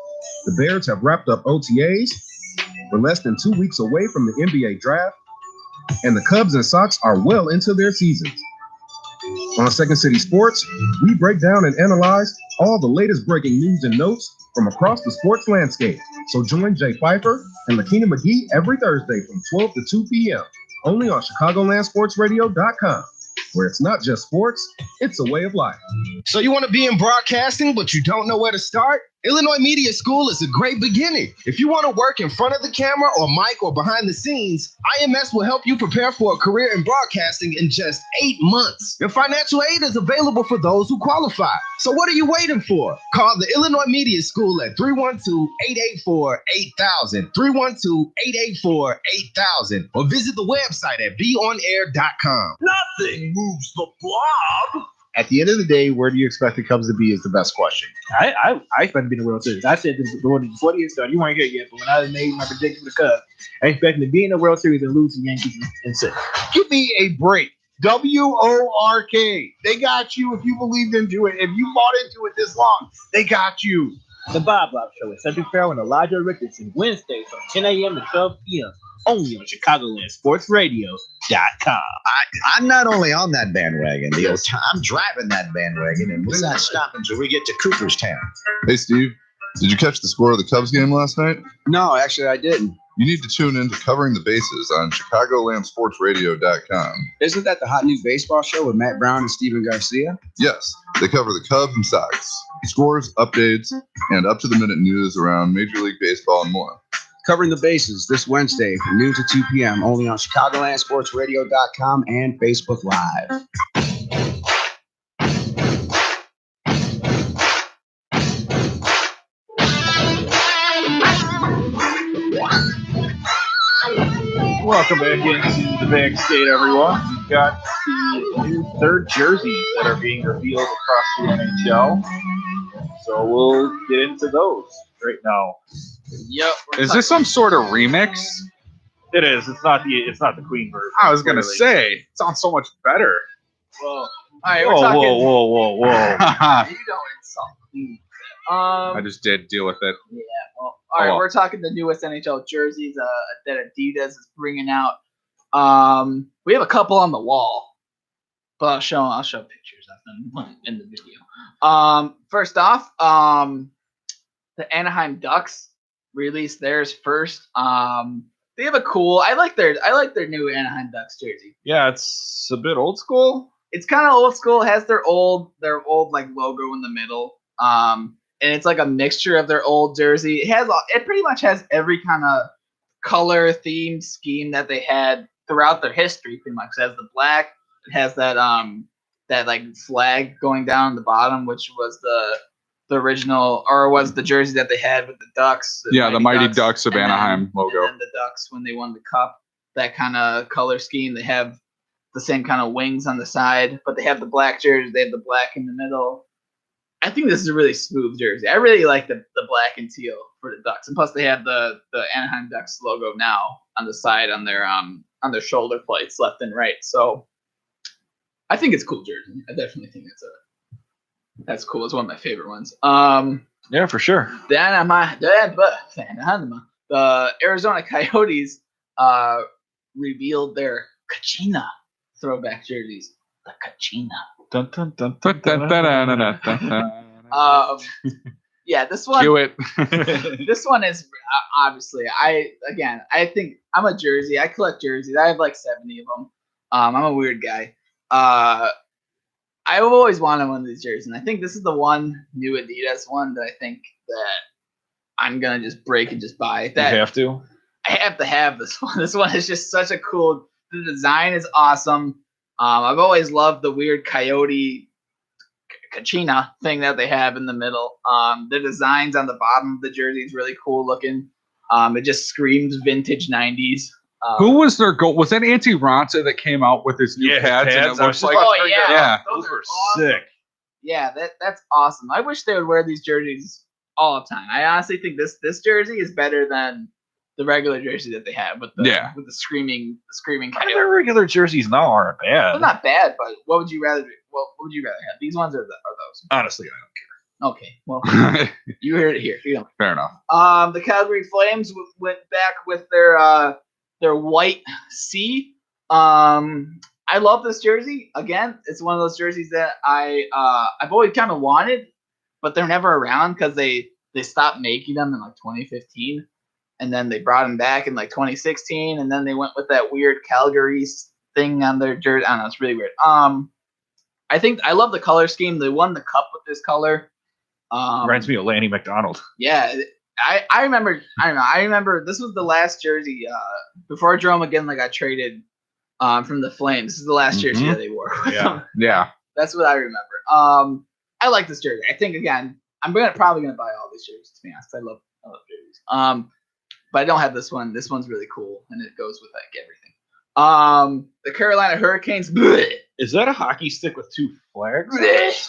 R: The Bears have wrapped up OTAs. We're less than 2 weeks away from the NBA draft, and the Cubs and Sox are well into their seasons. On Second City Sports, we break down and analyze all the latest breaking news and notes from across the sports landscape. So join Jay Pfeiffer and Lakina McGee every Thursday from 12 to 2 p.m. only on ChicagolandSportsRadio.com, where it's not just sports, it's a way of life.
S: So you want to be in broadcasting, but you don't know where to start? Illinois Media School is a great beginning. If you want to work in front of the camera or mic or behind the scenes, IMS will help you prepare for a career in broadcasting in just 8 months. Your financial aid is available for those who qualify. So what are you waiting for? Call the Illinois Media School at 312-884-8000, 312-884-8000, or visit the website at beonair.com.
G: Nothing moves the blob.
B: At the end of the day, where do you expect the Cubs to be is the best question.
M: I expect to be in the World Series. I said this before the year started. You weren't here yet, but when I made my prediction for the Cubs, I expect them to be in the World Series and lose to Yankees in 6.
B: Give me a break. WORK. They got you if you believed into it. If you bought into it this long, they got you.
M: The Bob Show with Cedric Farrell and Elijah Richardson, Wednesdays from 10 a.m. to 12 p.m. only on ChicagolandSportsRadio.com.
T: I'm not only on that bandwagon, I'm driving that bandwagon, and we're not stopping until we get to Cooperstown.
U: Hey, Steve, did you catch the score of the Cubs game last night?
V: No, actually, I didn't.
U: You need to tune in to Covering the Bases on ChicagolandSportsRadio.com.
V: Isn't that the hot new baseball show with Matt Brown and Steven Garcia?
U: Yes, they cover the Cubs and Sox, scores, updates, and up-to-the-minute news around Major League Baseball and more.
V: Covering the Bases this Wednesday from noon to 2 p.m. only on ChicagolandSportsRadio.com and Facebook Live.
J: Welcome back into the backstage, everyone. We've got the new third jerseys that are being revealed across the NHL. So we'll get into those right now.
I: Yep.
K: Is this some sort of remix?
J: It is. It's not the Queen version.
K: I was gonna say, it sounds so much better.
I: Whoa. All right, we're talking.
J: Whoa.
I: You don't insult me.
K: I just did deal with it.
I: Yeah. Well, all right, we're talking the newest NHL jerseys that Adidas is bringing out. We have a couple on the wall, but I'll show pictures of them in the video. First off, the Anaheim Ducks released theirs first. They have a cool. I like their new Anaheim Ducks jersey.
J: Yeah, it's a bit old school.
I: It's kind of old school. It has their old like logo in the middle. And it's like a mixture of their old jersey. It pretty much has every kind of color themed scheme that they had throughout their history. Pretty much it has the black. It has that like flag going down the bottom, which was the the original, or was the jersey that they had with the Ducks.
K: The Mighty Ducks of Anaheim logo.
I: And then the Ducks, when they won the Cup, that kind of color scheme. They have the same kind of wings on the side, but they have the black jersey. They have the black in the middle. I think this is a really smooth jersey. I really like the black and teal for the Ducks, and plus they have the Anaheim Ducks logo now on the side on their shoulder plates, left and right. So I think it's a cool jersey. I definitely think that's cool. It's one of my favorite ones.
J: Yeah, for sure.
I: The Arizona Coyotes revealed their Kachina throwback jerseys. The Kachina.
J: Dun, dun, dun, dun, dun, dun, dun, dun.
I: Yeah, this one.
K: Do it.
I: This one is obviously. I think I'm a jersey. I collect jerseys. I have like 70 of them. I'm a weird guy. I've always wanted one of these jerseys, and I think this is the one new Adidas one that I think that I'm gonna just break and just buy. That
J: you have to.
I: I have to have this one. This one is just such a cool. The design is awesome. I've always loved the weird coyote Kachina thing that they have in the middle. The designs on the bottom of the jersey is really cool looking. It just screams vintage 90s.
K: Who was their goal? Was that Antti Raanta that came out with his new pads? And it looks like,
I: those are awesome.
J: Sick.
I: Yeah, that's awesome. I wish they would wear these jerseys all the time. I honestly think this jersey is better than the regular jersey that they have with the screaming coyote.
J: Their regular jerseys now aren't bad.
I: They're not bad, but what would you rather? What would you rather have? These ones or those?
J: Honestly, I don't care.
I: Okay, well, you heard it here. You know.
K: Fair enough.
I: The Calgary Flames went back with their white C. I love this jersey. Again, it's one of those jerseys that I've always kind of wanted, but they're never around because they stopped making them in like 2015, and then they brought them back in like 2016, and then they went with that weird Calgary thing on their jersey. I don't know, it's really weird. I think I love the color scheme. They won the cup with this color.
J: Reminds me of Lanny McDonald.
I: Yeah, I remember. I don't know. I remember this was the last jersey before Jerome again got traded from the Flames. This is the last jersey that they wore.
K: Yeah.
I: That's what I remember. I like this jersey. I think again, I'm probably gonna buy all these jerseys to be honest. I love jerseys. But I don't have this one. This one's really cool, and it goes with like everything. The Carolina Hurricanes. Bleh.
J: Is that a hockey stick with two flags?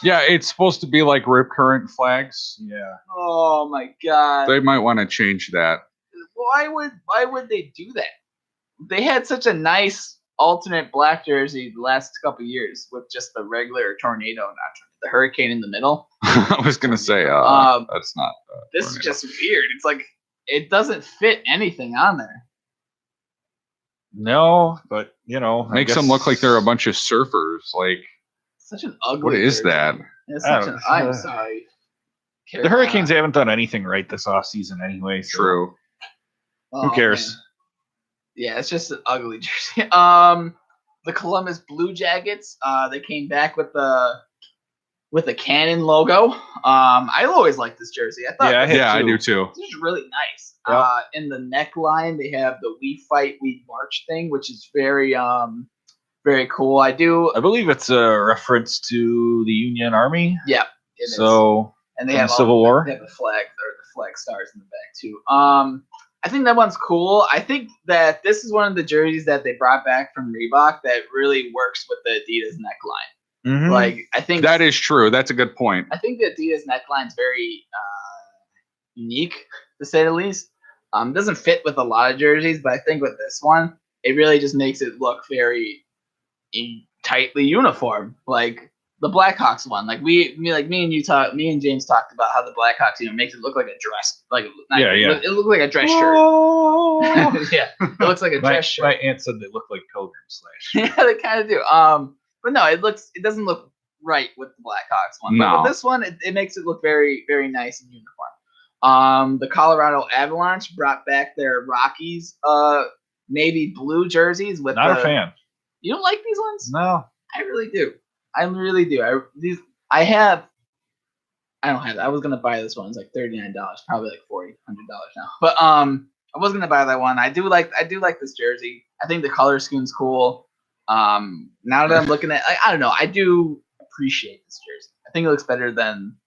K: Yeah, it's supposed to be like Rip Current flags.
J: Yeah.
I: Oh my god.
K: They might want to change that.
I: Why would they do that? They had such a nice alternate black jersey the last couple years with just the regular tornado, not the hurricane in the middle.
K: I was gonna say that's not.
I: This is just weird. It's like it doesn't fit anything on there.
J: No, but
K: makes them look like they're a bunch of surfers. Like,
I: such an ugly.
K: What is
I: jersey.
K: that?
I: I'm sorry.
J: The Hurricanes haven't done anything right this offseason anyway. So
K: True.
J: Who cares?
I: Man. Yeah, it's just an ugly jersey. The Columbus Blue Jackets. They came back with the Cannon logo. I always liked this jersey. I thought.
K: I do too.
I: This is really nice.
J: Yep.
I: In the neckline, they have the "We Fight, We March" thing, which is very, very cool. I
J: believe it's a reference to the Union Army.
I: Yeah.
J: And they have Civil War.
I: They have the flag or the flag stars in the back too. I think that one's cool. I think that this is one of the jerseys that they brought back from Reebok that really works with the Adidas neckline.
J: Mm-hmm.
I: Like I think
K: that is true. That's a good point.
I: I think the Adidas neckline is very unique, to say the least. It doesn't fit with a lot of jerseys, but I think with this one, it really just makes it look very tightly uniform, like the Blackhawks one. Like me and James talked about how the Blackhawks, makes it look like a dress, it looked like a dress shirt. Yeah, it looks like a dress shirt.
J: My aunt said they look like Pilgrim Slash.
I: Yeah, they kind of do. But no, it doesn't look right with the Blackhawks one.
K: No.
I: But with this one, it makes it look very, very nice and uniform. The Colorado Avalanche brought back their Rockies navy blue jerseys with
J: Not a fan.
I: You don't like these ones?
J: No.
I: I really do. I really do. I don't have it. I was gonna buy this one. It's like $39, probably like $100 now. But I was gonna buy that one. I do like this jersey. I think the color scheme's cool. Now that I'm looking at, I don't know. I do appreciate this jersey. I think it looks better than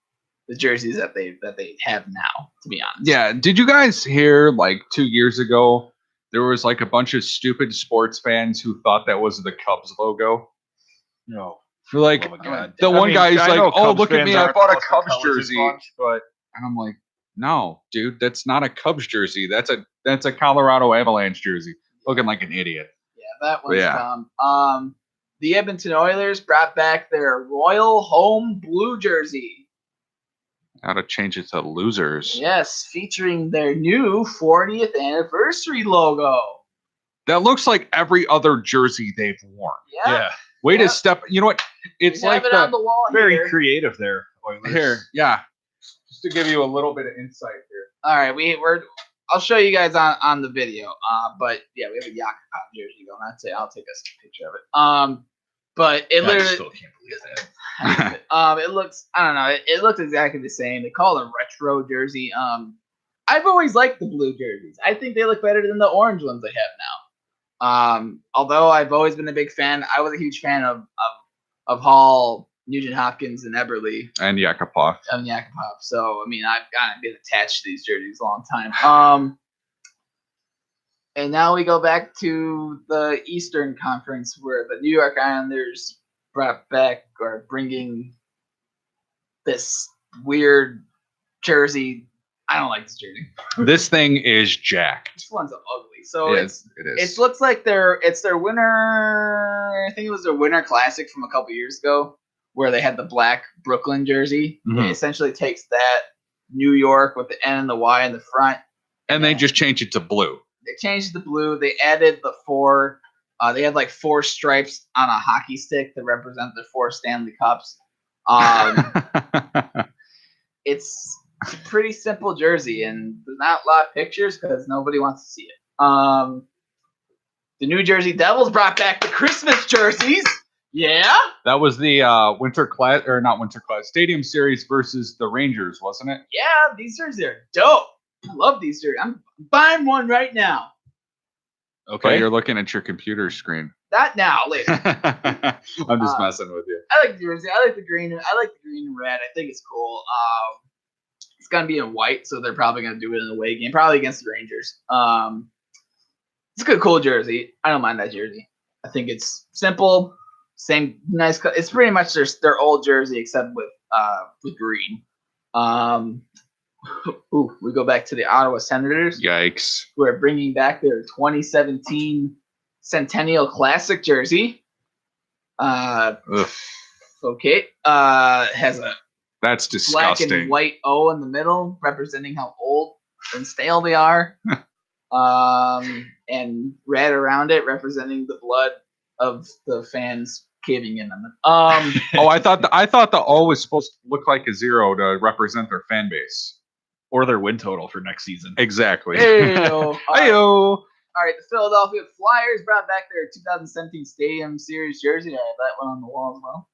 I: the jerseys that they have now. To be honest.
K: Yeah. Did you guys hear like 2 years ago there was like a bunch of stupid sports fans who thought that was the Cubs logo?
J: No.
K: For like
J: Oh my God.
K: the one guy is
J: I
K: like,
J: know
K: "Oh,
J: Cubs
K: look at
J: fans
K: me! I
J: aren't
K: bought
J: the
K: a
J: most
K: Cubs
J: intelligent
K: jersey."
J: bunch, but
K: And I'm like, "No, dude, that's not a Cubs jersey. That's a Colorado Avalanche jersey." Looking like an idiot.
I: Yeah, that one's
K: Yeah.
I: dumb. The Edmonton Oilers brought back their Royal Home Blue jersey.
K: Gotta change it to losers.
I: Yes, featuring their new 40th anniversary logo.
K: That looks like every other jersey they've worn.
I: Yeah.
K: Way to step. You know what? It's
I: We have
K: like
I: it on the wall
J: very
I: here.
J: creative there. Oilers.
K: Here, yeah. Just to give you a little bit of insight here.
I: All right, we're. I'll show you guys on the video. But yeah, we have a Yakupov jersey going. I'll take a picture of it. But it
J: I
I: literally.
J: still can't believe that.
I: It looks. I don't know. It looks exactly the same. They call it a retro jersey. I've always liked the blue jerseys. I think they look better than the orange ones they have now. Although I've always been a big fan. I was a huge fan of Hall, Nugent Hopkins, and Eberle.
K: And Yakupov.
I: And Yakupov. So I mean, I've kind of been attached to these jerseys a long time. And now we go back to the Eastern Conference, where the New York Islanders brought back or bringing this weird jersey. I don't like this jersey.
K: This thing is jacked.
I: This one's ugly. So
K: It is.
I: it looks like it's their winter. I think it was their Winter Classic from a couple years ago, where they had the black Brooklyn jersey.
K: Mhm.
I: It essentially takes that New York with the N and the Y in the front.
K: And they just change it to blue.
I: They changed the blue. They added the 4. They had like 4 stripes on a hockey stick to represent the 4 Stanley Cups. It's a pretty simple jersey, and there's not a lot of pictures because nobody wants to see it. The New Jersey Devils brought back the Christmas jerseys. Yeah.
K: That was the Stadium Series versus the Rangers, wasn't it?
I: Yeah, these jerseys are dope. I love these jerseys. I'm buying one right now.
K: Okay. But you're looking at your computer screen.
I: Not now, later.
K: I'm just messing with you.
I: I like the jersey. I like the green. I like the green and red. I think it's cool. It's gonna be in white, so they're probably gonna do it in the away game, probably against the Rangers. It's a good, cool jersey. I don't mind that jersey. I think it's simple, same nice. It's pretty much their old jersey except with green. We go back to the Ottawa Senators.
K: Yikes!
I: Who are bringing back their 2017 Centennial Classic jersey. Okay. Has a
K: That's disgusting.
I: black and white O in the middle, representing how old and stale they are. And red around it, representing the blood of the fans caving in on them.
K: Oh, I thought the O was supposed to look like a 0 to represent their fan base
J: or their win total for next season.
K: Exactly.
I: Heyo.
K: Heyo.
I: All right, the Philadelphia Flyers brought back their 2017 Stadium Series jersey. I have that one on the wall as well.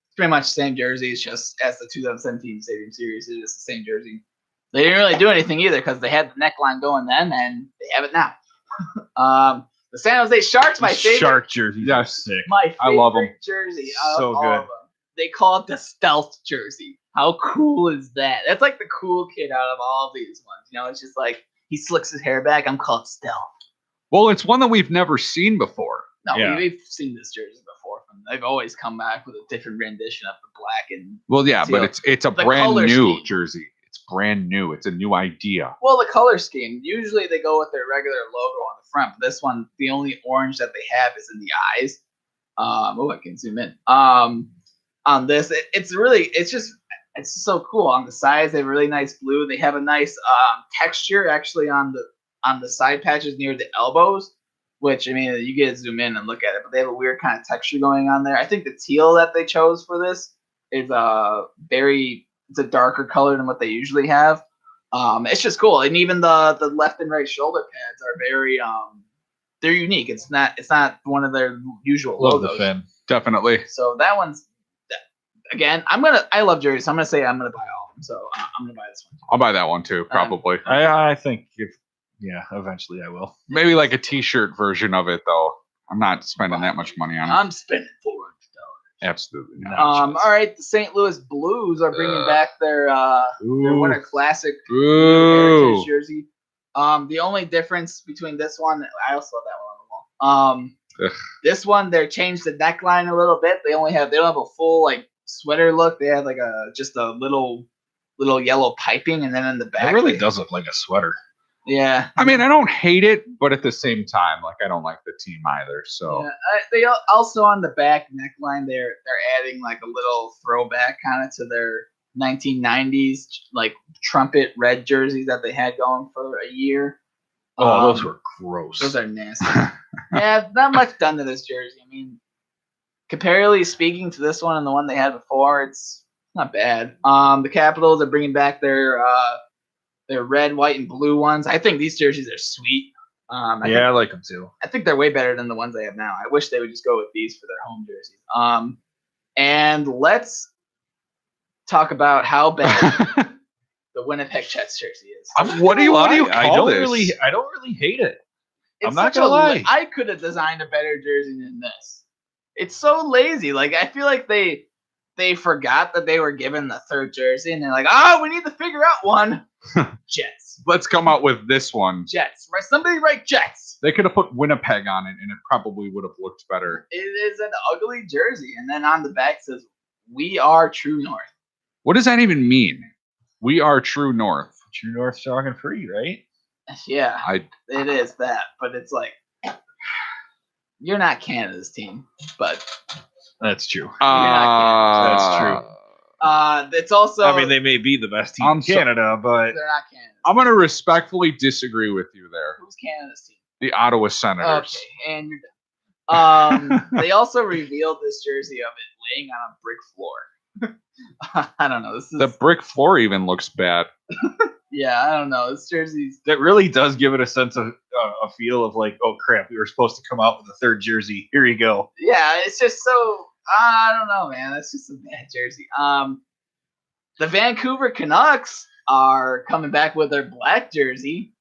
I: It's pretty much the same jersey. It's just as the 2017 Stadium Series, it is the same jersey. They didn't really do anything either because they had the neckline going then, and they have it now. The San Jose Sharks, my favorite.
J: Shark jersey. That's sick.
I: My favorite
K: I love them.
I: jersey.
J: So
I: all
J: good.
I: of them. They call it the stealth jersey. How cool is that? That's like the cool kid out of all of these ones. You know, it's just like he slicks his hair back. I'm called stealth.
K: Well, it's one that we've never seen before.
I: No,
J: Yeah.
I: we've seen this jersey before. They've always come back with a different rendition of the black and.
K: Well, yeah, but
I: teal.
K: it's a
I: The
K: brand
I: color
K: new
I: scheme.
K: jersey. It's brand new. It's a new idea.
I: Well, the color scheme. Usually they go with their regular logo on the front, but this one, the only orange that they have is in the eyes. I can zoom in. On this, it's just so cool. On the sides, they have really nice blue. They have a nice texture actually on the side patches near the elbows, which I mean you get to zoom in and look at it, but they have a weird kind of texture going on there. I think the teal that they chose for this is it's a darker color than what they usually have. It's just cool, and even the left and right shoulder pads are very they're unique. It's not one of their usual
J: Love
I: logos.
J: the fin.
K: Definitely.
I: So that one's again. I love jerseys. So I'm gonna say I'm gonna buy all of them. So I'm gonna buy this one.
K: I'll buy that one too, probably.
J: I think eventually I will.
K: Maybe like a T-shirt version of it, though. I'm not spending that much money on it.
I: I'm spending $400.
K: Absolutely not.
I: All right, the St. Louis Blues are bringing back their Winter Classic
K: Ooh.
I: Heritage jersey. The only difference between this one, I also have that one on the wall. This one, they changed the neckline a little bit. They don't have a full like sweater look. They have like just a little yellow piping, and then in the back,
J: It really does look like a sweater.
I: Yeah.
K: I mean, I don't hate it, but at the same time, like I don't like the team either. So
I: Yeah, they also on the back neckline, they're adding like a little throwback kind of to their 1990s like trumpet red jerseys that they had going for a year.
J: Oh, those were gross.
I: Those are nasty. Yeah, not much done to this jersey. I mean, comparatively speaking to this one and the one they had before, it's not bad. The Capitals are bringing back their red, white, and blue ones. I think these jerseys are sweet.
J: I like them too.
I: I think they're way better than the ones they have now. I wish they would just go with these for their home jerseys. And let's talk about how bad the Winnipeg Jets jersey is.
K: What do you call this?
J: I don't really hate it. I'm not
I: such
J: gonna lie.
I: I could have designed a better jersey than this. It's so lazy. Like I feel like they forgot that they were given the third jersey, and they're like, we need to figure out one. Jets.
K: Let's come out with this one.
I: Jets. Right? Somebody write Jets.
K: They could have put Winnipeg on it, and it probably would have looked better.
I: It is an ugly jersey, and then on the back says, "We are True North."
K: What does that even mean? We are True North.
J: True North, strong and free, right?
I: Yeah, it is that, but it's like you're not Canada's team, but
J: that's true.
K: That's
J: true.
I: It's also.
J: I mean, they may be the best team in Canada, but
I: they're not Canada.
K: I'm going to respectfully disagree with you there.
I: Who's Canada's team?
K: The Ottawa Senators.
I: Okay, and you're done. They also revealed this jersey of it laying on a brick floor. I don't know.
K: The brick floor even looks bad.
I: Yeah, I don't know. This jersey's.
J: That really does give it a sense of a feel of like, oh crap, we were supposed to come out with a third jersey. Here you go.
I: Yeah, it's just so. I don't know, man. That's just a bad jersey. The Vancouver Canucks are coming back with their black jersey,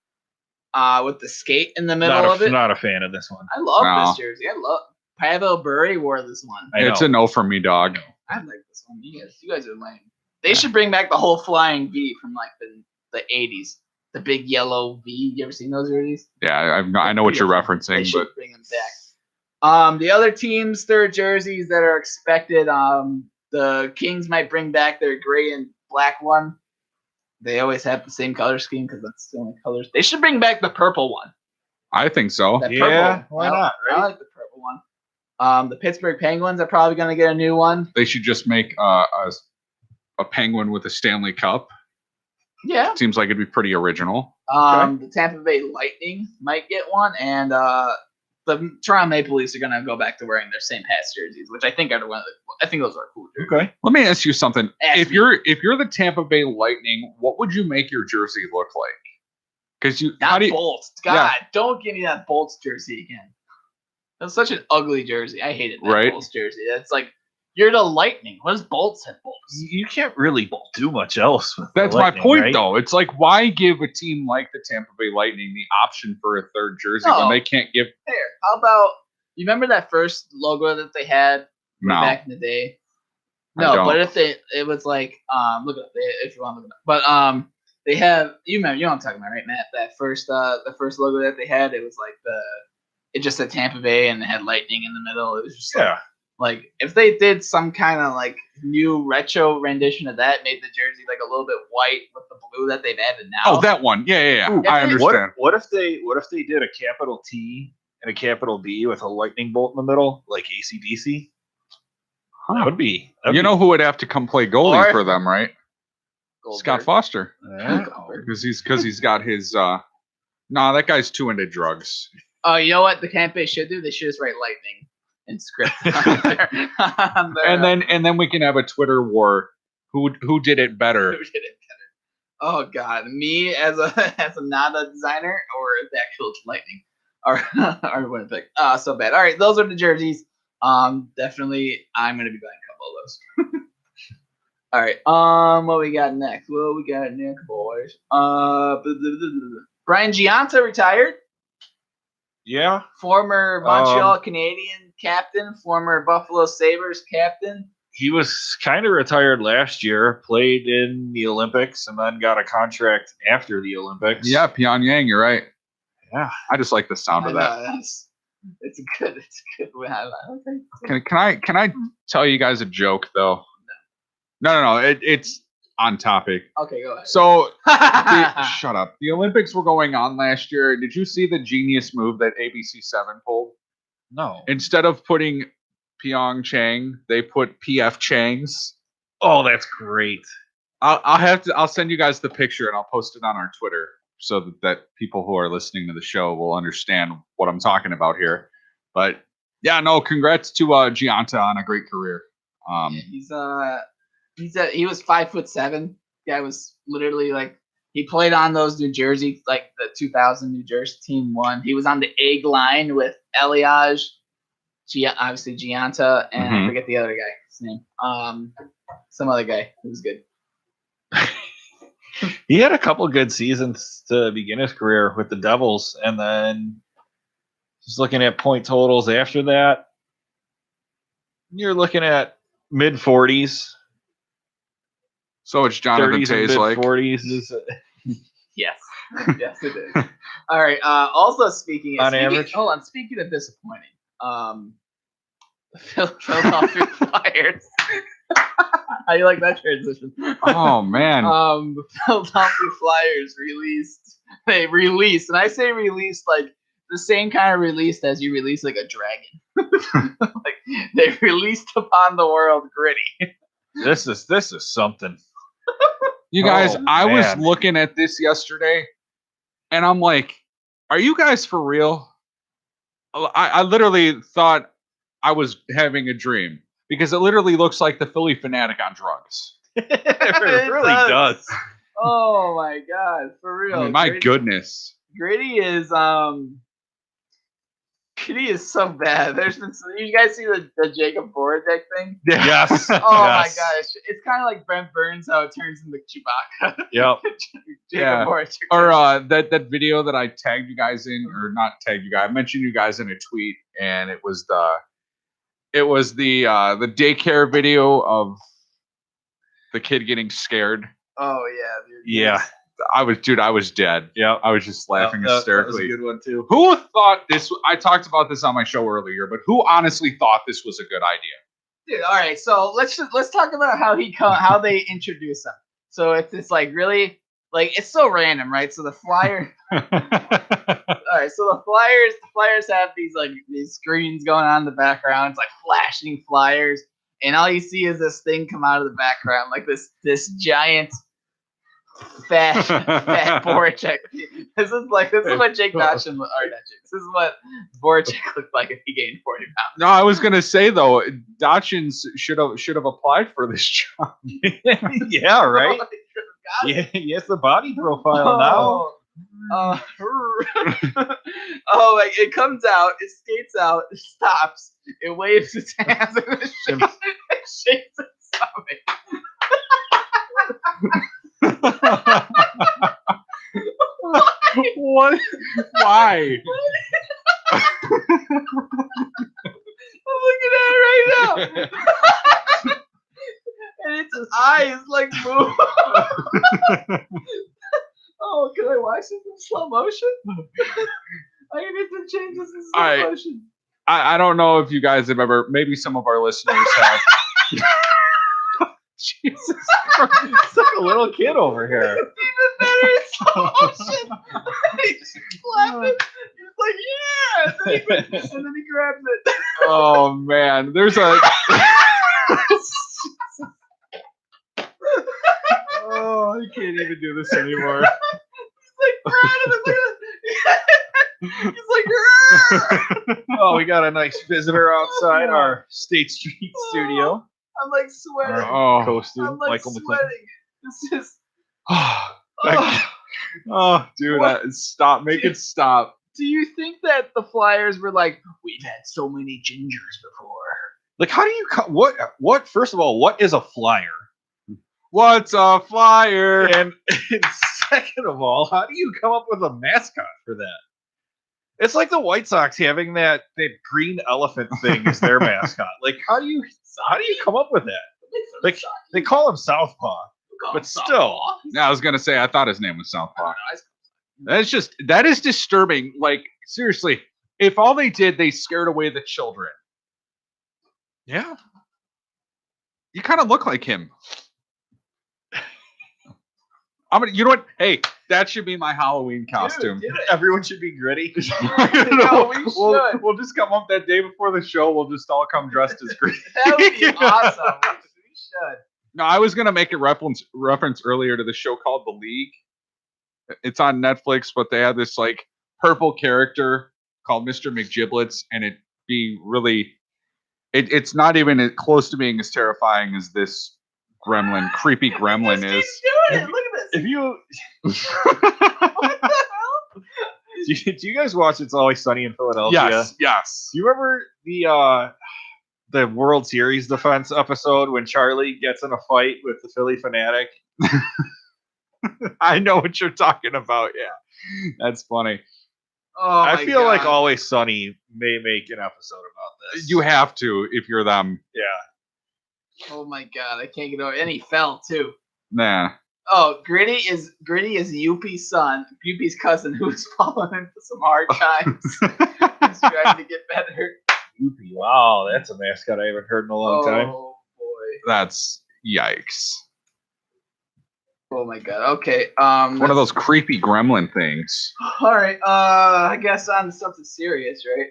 I: with the skate in the middle of it.
J: Not a fan of this one.
I: I love this jersey. Pavel Bure wore this one.
K: It's a no for me, dog.
I: I like this one. You guys are lame. They should bring back the whole flying V from like the 80s. The big yellow V. You ever seen those jerseys?
K: Yeah, I know what you're referencing,
I: They should
K: but
I: bring them back. The other teams, their jerseys that are expected, the Kings might bring back their gray and black one. They always have the same color scheme because that's the only colors. They should bring back the purple one.
K: I think so.
J: Why not? Right?
I: I like the purple one. The Pittsburgh Penguins are probably going to get a new one.
K: They should just make a penguin with a Stanley Cup.
I: Yeah.
K: Seems like it'd be pretty original.
I: The Tampa Bay Lightning might get one, and the Toronto Maple Leafs are going to go back to wearing their same past jerseys, which I think are I think those are cool jerseys.
J: Okay.
K: Let me ask you something. If you're the Tampa Bay Lightning, what would you make your jersey look like? Because
I: Bolts. God, don't give me that Bolts jersey again. That's such an ugly jersey. I hated that Bolts jersey. It's like you're the Lightning. What does Bolts have Bolts?
J: You can't really do much else with
K: That's
J: the
K: my
J: Lightning,
K: point,
J: right?
K: though. It's like, why give a team like the Tampa Bay Lightning the option for a third jersey when they can't give?
I: There. How about you remember that first logo that they had back in the day? No, but it was like look it up if you want to look it up. But they have you know what I'm talking about, right, Matt? That first the first logo that they had, it was like it just said Tampa Bay and they had lightning in the middle. It was just like if they did some kind of like new retro rendition of that, made the jersey like a little bit white with the blue that they've added now.
K: Oh, that one. Yeah.
J: Ooh,
K: I understand.
J: What if they did a capital T and a capital B with a lightning bolt in the middle, like AC/DC? That would be.
K: You know who would have to come play goalie for them, right? Scott Foster. Because he's got his. That guy's too into drugs.
I: Oh, you know what the campaign should do? They should just write lightning in script.
K: And then we can have a Twitter war. Who did it better?
I: Who did it better? Oh God, me as a not a designer or the actual lightning or Winnipeg. So bad. All right, those are the jerseys. Definitely, I'm gonna be buying a couple of those. All right. What we got next? Boys? Brian Giunta retired.
J: Yeah.
I: Former Montreal Canadian captain, former Buffalo Sabres captain.
J: He was kind of retired last year, played in the Olympics, and then got a contract after the Olympics.
K: Yeah, Pyongyang, you're right.
J: Yeah.
K: I just like the sound of that.
I: It's a good win. Okay.
K: Can I tell you guys a joke though? No. It's on topic.
I: Okay, go ahead.
K: So shut up. The Olympics were going on last year. Did you see the genius move that ABC7 pulled?
J: No.
K: Instead of putting Pyeongchang, they put PF Changs.
J: Oh, that's great.
K: I'll send you guys the picture and I'll post it on our Twitter so that people who are listening to the show will understand what I'm talking about here. But yeah, no, congrats to Gianta on a great career.
I: He was 5'7". Guy was literally like, he played on those New Jersey, like the 2000 New Jersey team won. He was on the egg line with Eliaj, obviously Gianta, and I forget the other guy's name. Some other guy who was good.
J: He had a couple good seasons to begin his career with the Devils, and then just looking at point totals after that, you're looking at mid 40s.
K: So it's Jonathan Tays like
J: 40s.
I: Yes, yes it is. All right. Also speaking
J: average.
I: Hold on. Speaking of disappointing, Philadelphia Flyers. How you like that transition?
K: Oh man.
I: The Philadelphia Flyers released, and I say released like the same kind of released as you release like a dragon. Like they released upon the world Gritty.
J: This is something.
K: You guys, I was looking at this yesterday, and I'm like, "Are you guys for real?" I literally thought I was having a dream because it literally looks like the Philly Fanatic on drugs.
J: It really does.
I: Oh my god, for real!
K: I mean, my goodness,
I: Gritty is so bad. There's been you guys see the Jacob Voracek thing?
J: Yes.
I: Oh my gosh, it's kind of like Brent Burns how it turns into Chewbacca.
J: Yep.
K: Yeah.
I: Voracek.
K: Or that video that I tagged you guys in, or not tagged you guys, I mentioned you guys in a tweet, and it was the daycare video of the kid getting scared.
I: Oh yeah, dude.
J: Yeah.
K: I was dead. Yeah, I was just laughing hysterically.
J: That was a good one too.
K: Who thought this? I talked about this on my show earlier, but who honestly thought this was a good idea?
I: Dude, all right. So let's talk about how they introduce him. So it's like really like it's so random, right? So the Flyer. All right. So the Flyers have these screens going on in the background. It's like flashing flyers, and all you see is this thing come out of the background, like this giant. Fat Voracek. This is what Jake Dotchin, or not Jake. This is what Voracek looked like if he gained 40 pounds.
K: No, I was gonna say though, Dotchin should have applied for this job.
J: Yeah, right. Yeah, he has the body profile now.
I: Like it comes out, it skates out, it stops, it waves its hands, and it shakes its stomach.
K: What? Why?
I: I'm looking at it right now. And its eyes like move. Oh, can I watch this in slow motion? I need to change this in slow motion.
K: I don't know if you guys have ever, maybe some of our listeners have.
J: Jesus Christ. It's like a little kid over here.
I: It's even better in slow motion. He's clapping. He's like, yeah. And then he grabs it.
K: Oh, man. There's a...
J: Oh, I can't even do this anymore.
I: He's like proud of it. He's like,
J: oh, we got a nice visitor outside our State Street studio.
I: I'm like sweating.
J: Coasted.
I: I'm like
J: Michael
I: sweating. This is.
K: Oh, dude, stop. Make it stop.
I: Do you think that the Flyers were like, we've had so many gingers before?
J: Like, how do you what? First of all, what is a flyer?
K: What's a flyer?
J: And second of all, how do you come up with a mascot for that? It's like the White Sox having that green elephant thing as their mascot. Like, how do you come up with that? Like, they call him Southpaw, but still.
K: Yeah, I was gonna say I thought his name was Southpaw. That is disturbing. Like, seriously, if all they did, they scared away the children.
J: Yeah.
K: You kind of look like him. You know what? Hey, that should be my Halloween costume.
J: Dude, everyone should be gritty.
K: We'll just come up that day before the show. We'll just all come dressed as gritty.
I: That would be awesome. We should.
K: No, I was gonna make a reference earlier to the show called The League. It's on Netflix, but they have this like purple character called Mr. McGiblets, and it's not even close to being as terrifying as this creepy gremlin is.
I: Doing it. Look at this.
J: If you do you guys watch It's Always Sunny in Philadelphia?
K: Yes.
J: Do you remember the World Series defense episode when Charlie gets in a fight with the Philly Fanatic?
K: I know what you're talking about. Yeah, that's funny.
I: Oh,
J: I feel like Always Sunny may make an episode about this.
K: You have to if you're them.
J: Yeah.
I: Oh my god, I can't get over. And he fell too.
K: Nah.
I: Oh, Gritty is Yuppie's son, Yuppie's cousin, who's fallen into some hard times. He's trying to get better.
J: Yuppie, wow, that's a mascot I haven't heard in a long time.
I: Oh boy.
K: That's yikes.
I: Oh my god. Okay.
K: One of those creepy gremlin things.
I: All right. I guess on to something serious, right?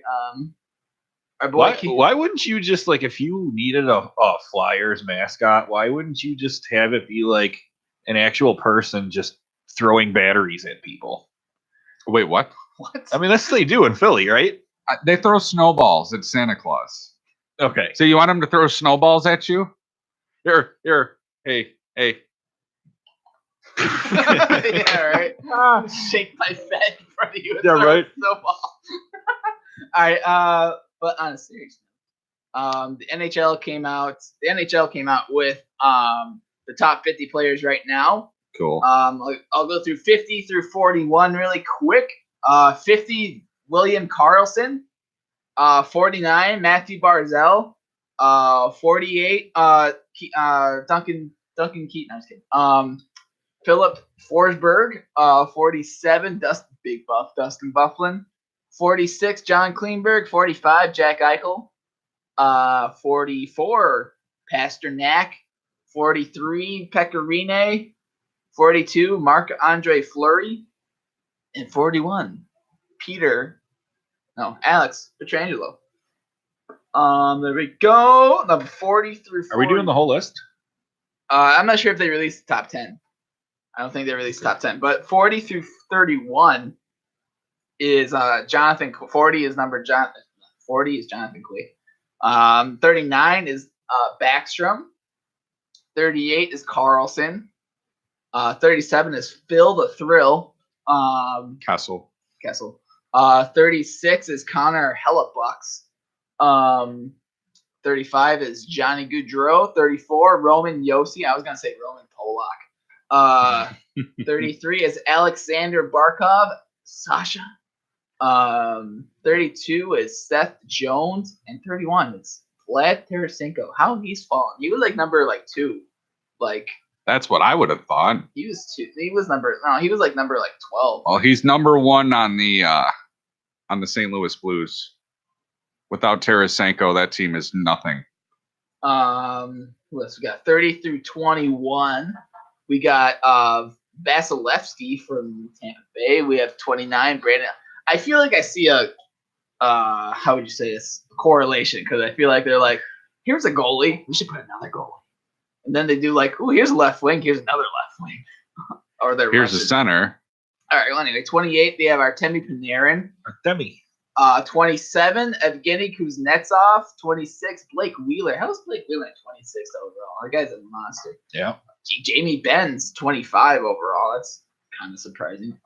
I: Our boy.
J: Why wouldn't you just like if you needed a Flyers mascot? Why wouldn't you just have it be like an actual person just throwing batteries at people?
K: Wait, what?
I: What?
J: I mean, that's what they do in Philly, right?
K: They throw snowballs at Santa Claus.
J: Okay.
K: So you want him to throw snowballs at you? Here. Hey.
I: Yeah, right. Shake my fed in front of you. And
J: Yeah,
I: throw
J: right.
I: a snowball. All right. But on a serious note, the NHL came out. The NHL came out with the top 50 players right now.
K: Cool.
I: I'll go through 50 through 41 really quick. 50, William Karlsson. 49, Matthew Barzal. 48, Duncan Keaton. I was kidding. Philip Forsberg. 47, Dustin Bufflin. 46, John Kleinberg. 45, Jack Eichel. 44, Pasternak. 43, Pecorine. 42, Marc-Andre Fleury. And 41, Alex Pietrangelo. There we go. Number 40 through 40.
J: Are we doing the whole list?
I: I'm not sure if they released the top 10. I don't think they released the top 10. But 40 through 31 is Jonathan. 40 is Jonathan Quick. 39 is Backstrom. 38 is Carlson. 37 is Phil the Thrill.
K: Kessel.
I: 36 is Connor Hellebucks. 35 is Johnny Gaudreau. 34, Roman Yossi. I was going to say Roman Polak. 33 is Alexander Barkov. Sasha. 32 is Seth Jones. And 31 is Vlad Tarasenko. How he's fallen. He was like number 2.
K: That's what I would have thought.
I: He was 2. He was number 12.
K: Well, he's number 1 on the St. Louis Blues. Without Tarasenko, that team is nothing.
I: Who else we got? 30 through 21. We got Vasilevsky from Tampa Bay. We have 29, Brandon. I feel like I see a how would you say this? Correlation, because I feel like they're like, here's a goalie. We should put another goalie. And then they do here's a left wing. Here's another left wing. Or
K: here's a center.
I: All right. Well, anyway, 28. They have Artemi Panarin. 27, Evgeny Kuznetsov. 26, Blake Wheeler. How's Blake Wheeler at 26 overall? That guy's a monster.
J: Yeah.
I: Jamie Benz, 25 overall. That's kind of surprising.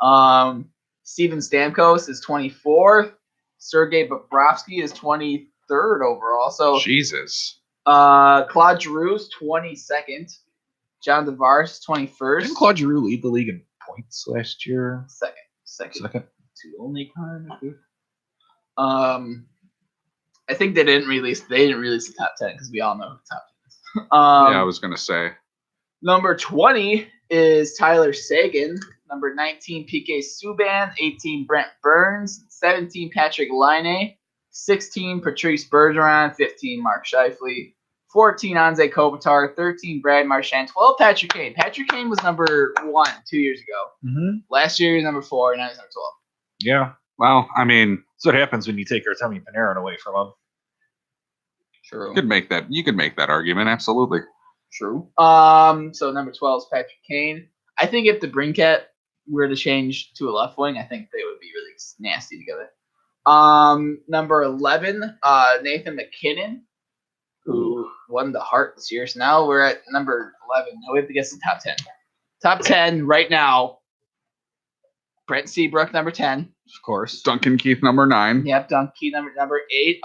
I: Steven Stamkos is 24th. Sergei Bobrovsky is 23rd overall. So
K: Jesus.
I: Claude Giroux's 22nd. John Tavares 21st.
J: Didn't Claude Giroux lead the league in points last year?
I: Second. Two only kind of. I think they didn't release the top 10 because we all know who the top 10 is.
K: Yeah, I was gonna say.
I: Number 20 is Tyler Sagan. Number 19, PK Subban. 18, Brent Burns. 17, Patrick Laine. 16, Patrice Bergeron. 15, Mark Scheifele. 14, Anze Kopitar. 13, Brad Marchand. 12, Patrick Kane. Patrick Kane was number 1 2 years ago.
J: Mm-hmm.
I: Last year he was number 4, now he's number 12.
J: Yeah.
K: Well, I mean,
J: that's what happens when you take Artemi Panarin away from him.
I: True.
K: You could make that argument, absolutely.
I: True. So number 12 is Patrick Kane. I think if the Brinket were to change to a left wing, I think they would be really nasty together. Number 11, Nathan McKinnon, who won the Hart this year. So now we're at number 11. Now we have to guess the top 10. Top 10 right now. Brent Seabrook, number 10.
J: Of course.
K: Duncan Keith, number 9.
I: Yep, Duncan Keith, number 8.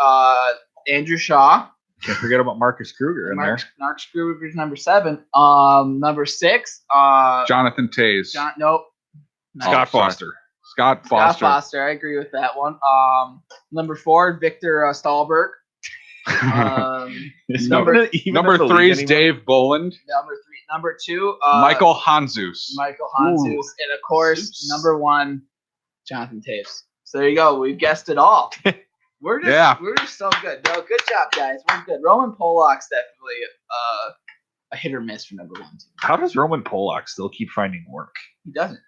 I: Andrew Shaw.
J: Can't forget about Marcus Kruger in there.
I: Marcus Kruger's number 7. Number 6.
K: Jonathan Toews.
I: Nope.
K: Scott Foster.
I: Scott Foster. I agree with that one. Number 4, Victor Stahlberg.
K: Number 3 is Dave Boland.
I: Number 2,
K: Michael Hanzus.
I: And of course, number 1, Jonathan Toews. So there you go. We've guessed it all. We're just so good. No, good job, guys. We're good. Roman Polak's definitely a hit or miss for number 1.
J: How does Roman Polak still keep finding work?
I: He doesn't.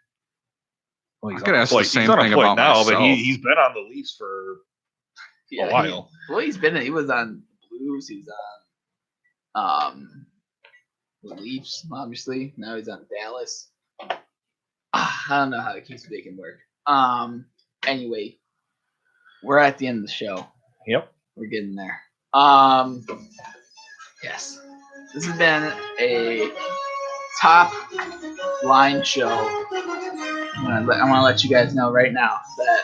J: Well, he's
K: I could ask the same thing about
J: now,
K: myself.
J: but he's been on the Leafs for a while.
I: He was on Blues. He's on the Leafs, obviously. Now he's on Dallas. I don't know how he keeps making work. Anyway, we're at the end of the show.
J: Yep.
I: We're getting there. Yes. This has been a top line show. I want to let you guys know right now that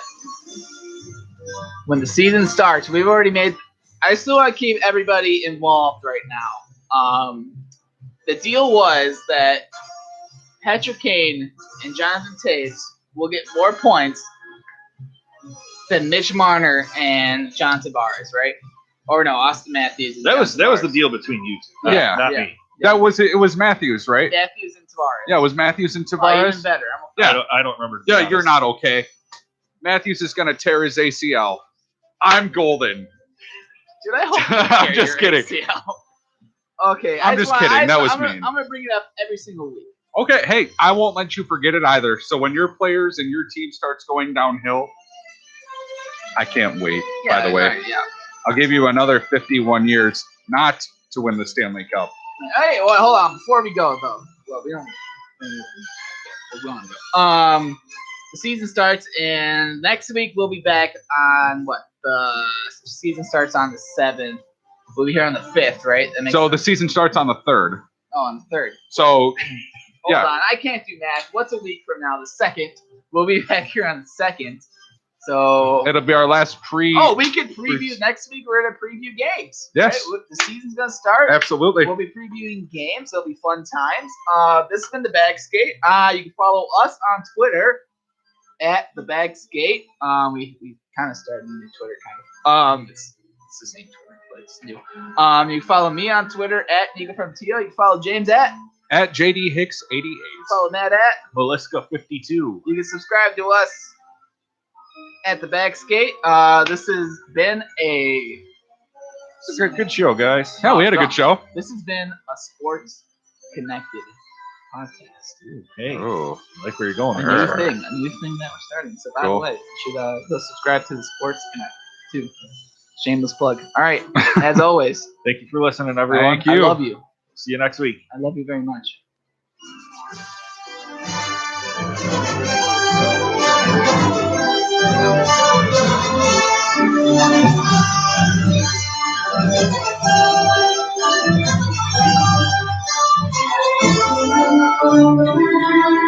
I: when the season starts, we've already made. I still want to keep everybody involved right now. The deal was that Patrick Kane and Jonathan Toews will get more points than Mitch Marner and John Tavares, right? Or no, Austin Matthews.
J: That was the deal between you two. Not me.
K: That was it. It was Matthews, right?
I: Matthews and Tavares.
K: Yeah, it was Matthews and Tavares.
I: Even better.
J: I don't remember.
K: Yeah, you're not okay. Matthews is gonna tear his ACL. I'm golden.
I: Dude, I hope
K: I'm just kidding.
I: ACL. Okay,
K: I'm just kidding. That was mean.
I: I'm gonna bring it up every single week.
K: Okay, hey, I won't let you forget it either. So when your players and your team starts going downhill, I can't wait. By the way, I'll give you another 51 years not to win the Stanley Cup.
I: Hey, well, hold on. Before we go, though, well, we don't. We're going. The season starts, and next week we'll be back on what? The season starts on the 7th. We'll be here on the 5th, right?
K: So the season starts on the 3rd.
I: Oh, on the 3rd.
K: So,
I: Hold on, I can't do math. What's a week from now? The 2nd. We'll be back here on the 2nd. So
K: it'll be our last
I: Oh, we could preview next week. We're gonna preview games.
K: Yes.
I: Right? The season's gonna start.
K: Absolutely.
I: We'll be previewing games. It'll be fun times. This has been the Bag Skate. You can follow us on Twitter at the Bag Skate. We kind of started a new Twitter kind of. It's the same Twitter, but it's new. You can follow me on Twitter at Nico from Tio. You can follow James at
K: JD Hicks 88.
I: You can follow Matt at
J: Meliska52.
I: You can subscribe to us at the Bag Skate. This has been a
J: good show, guys.
K: Yeah, we had a good show.
I: This has been a sports connected podcast.
J: Ooh, hey, I like where you're going.
I: A new thing that we're starting. So by the way, you should go subscribe to the Sports Connect too. Shameless plug. All right, as always.
J: Thank you for listening, everyone.
K: Thank you.
I: I love you.
J: See you next week.
I: I love you very much.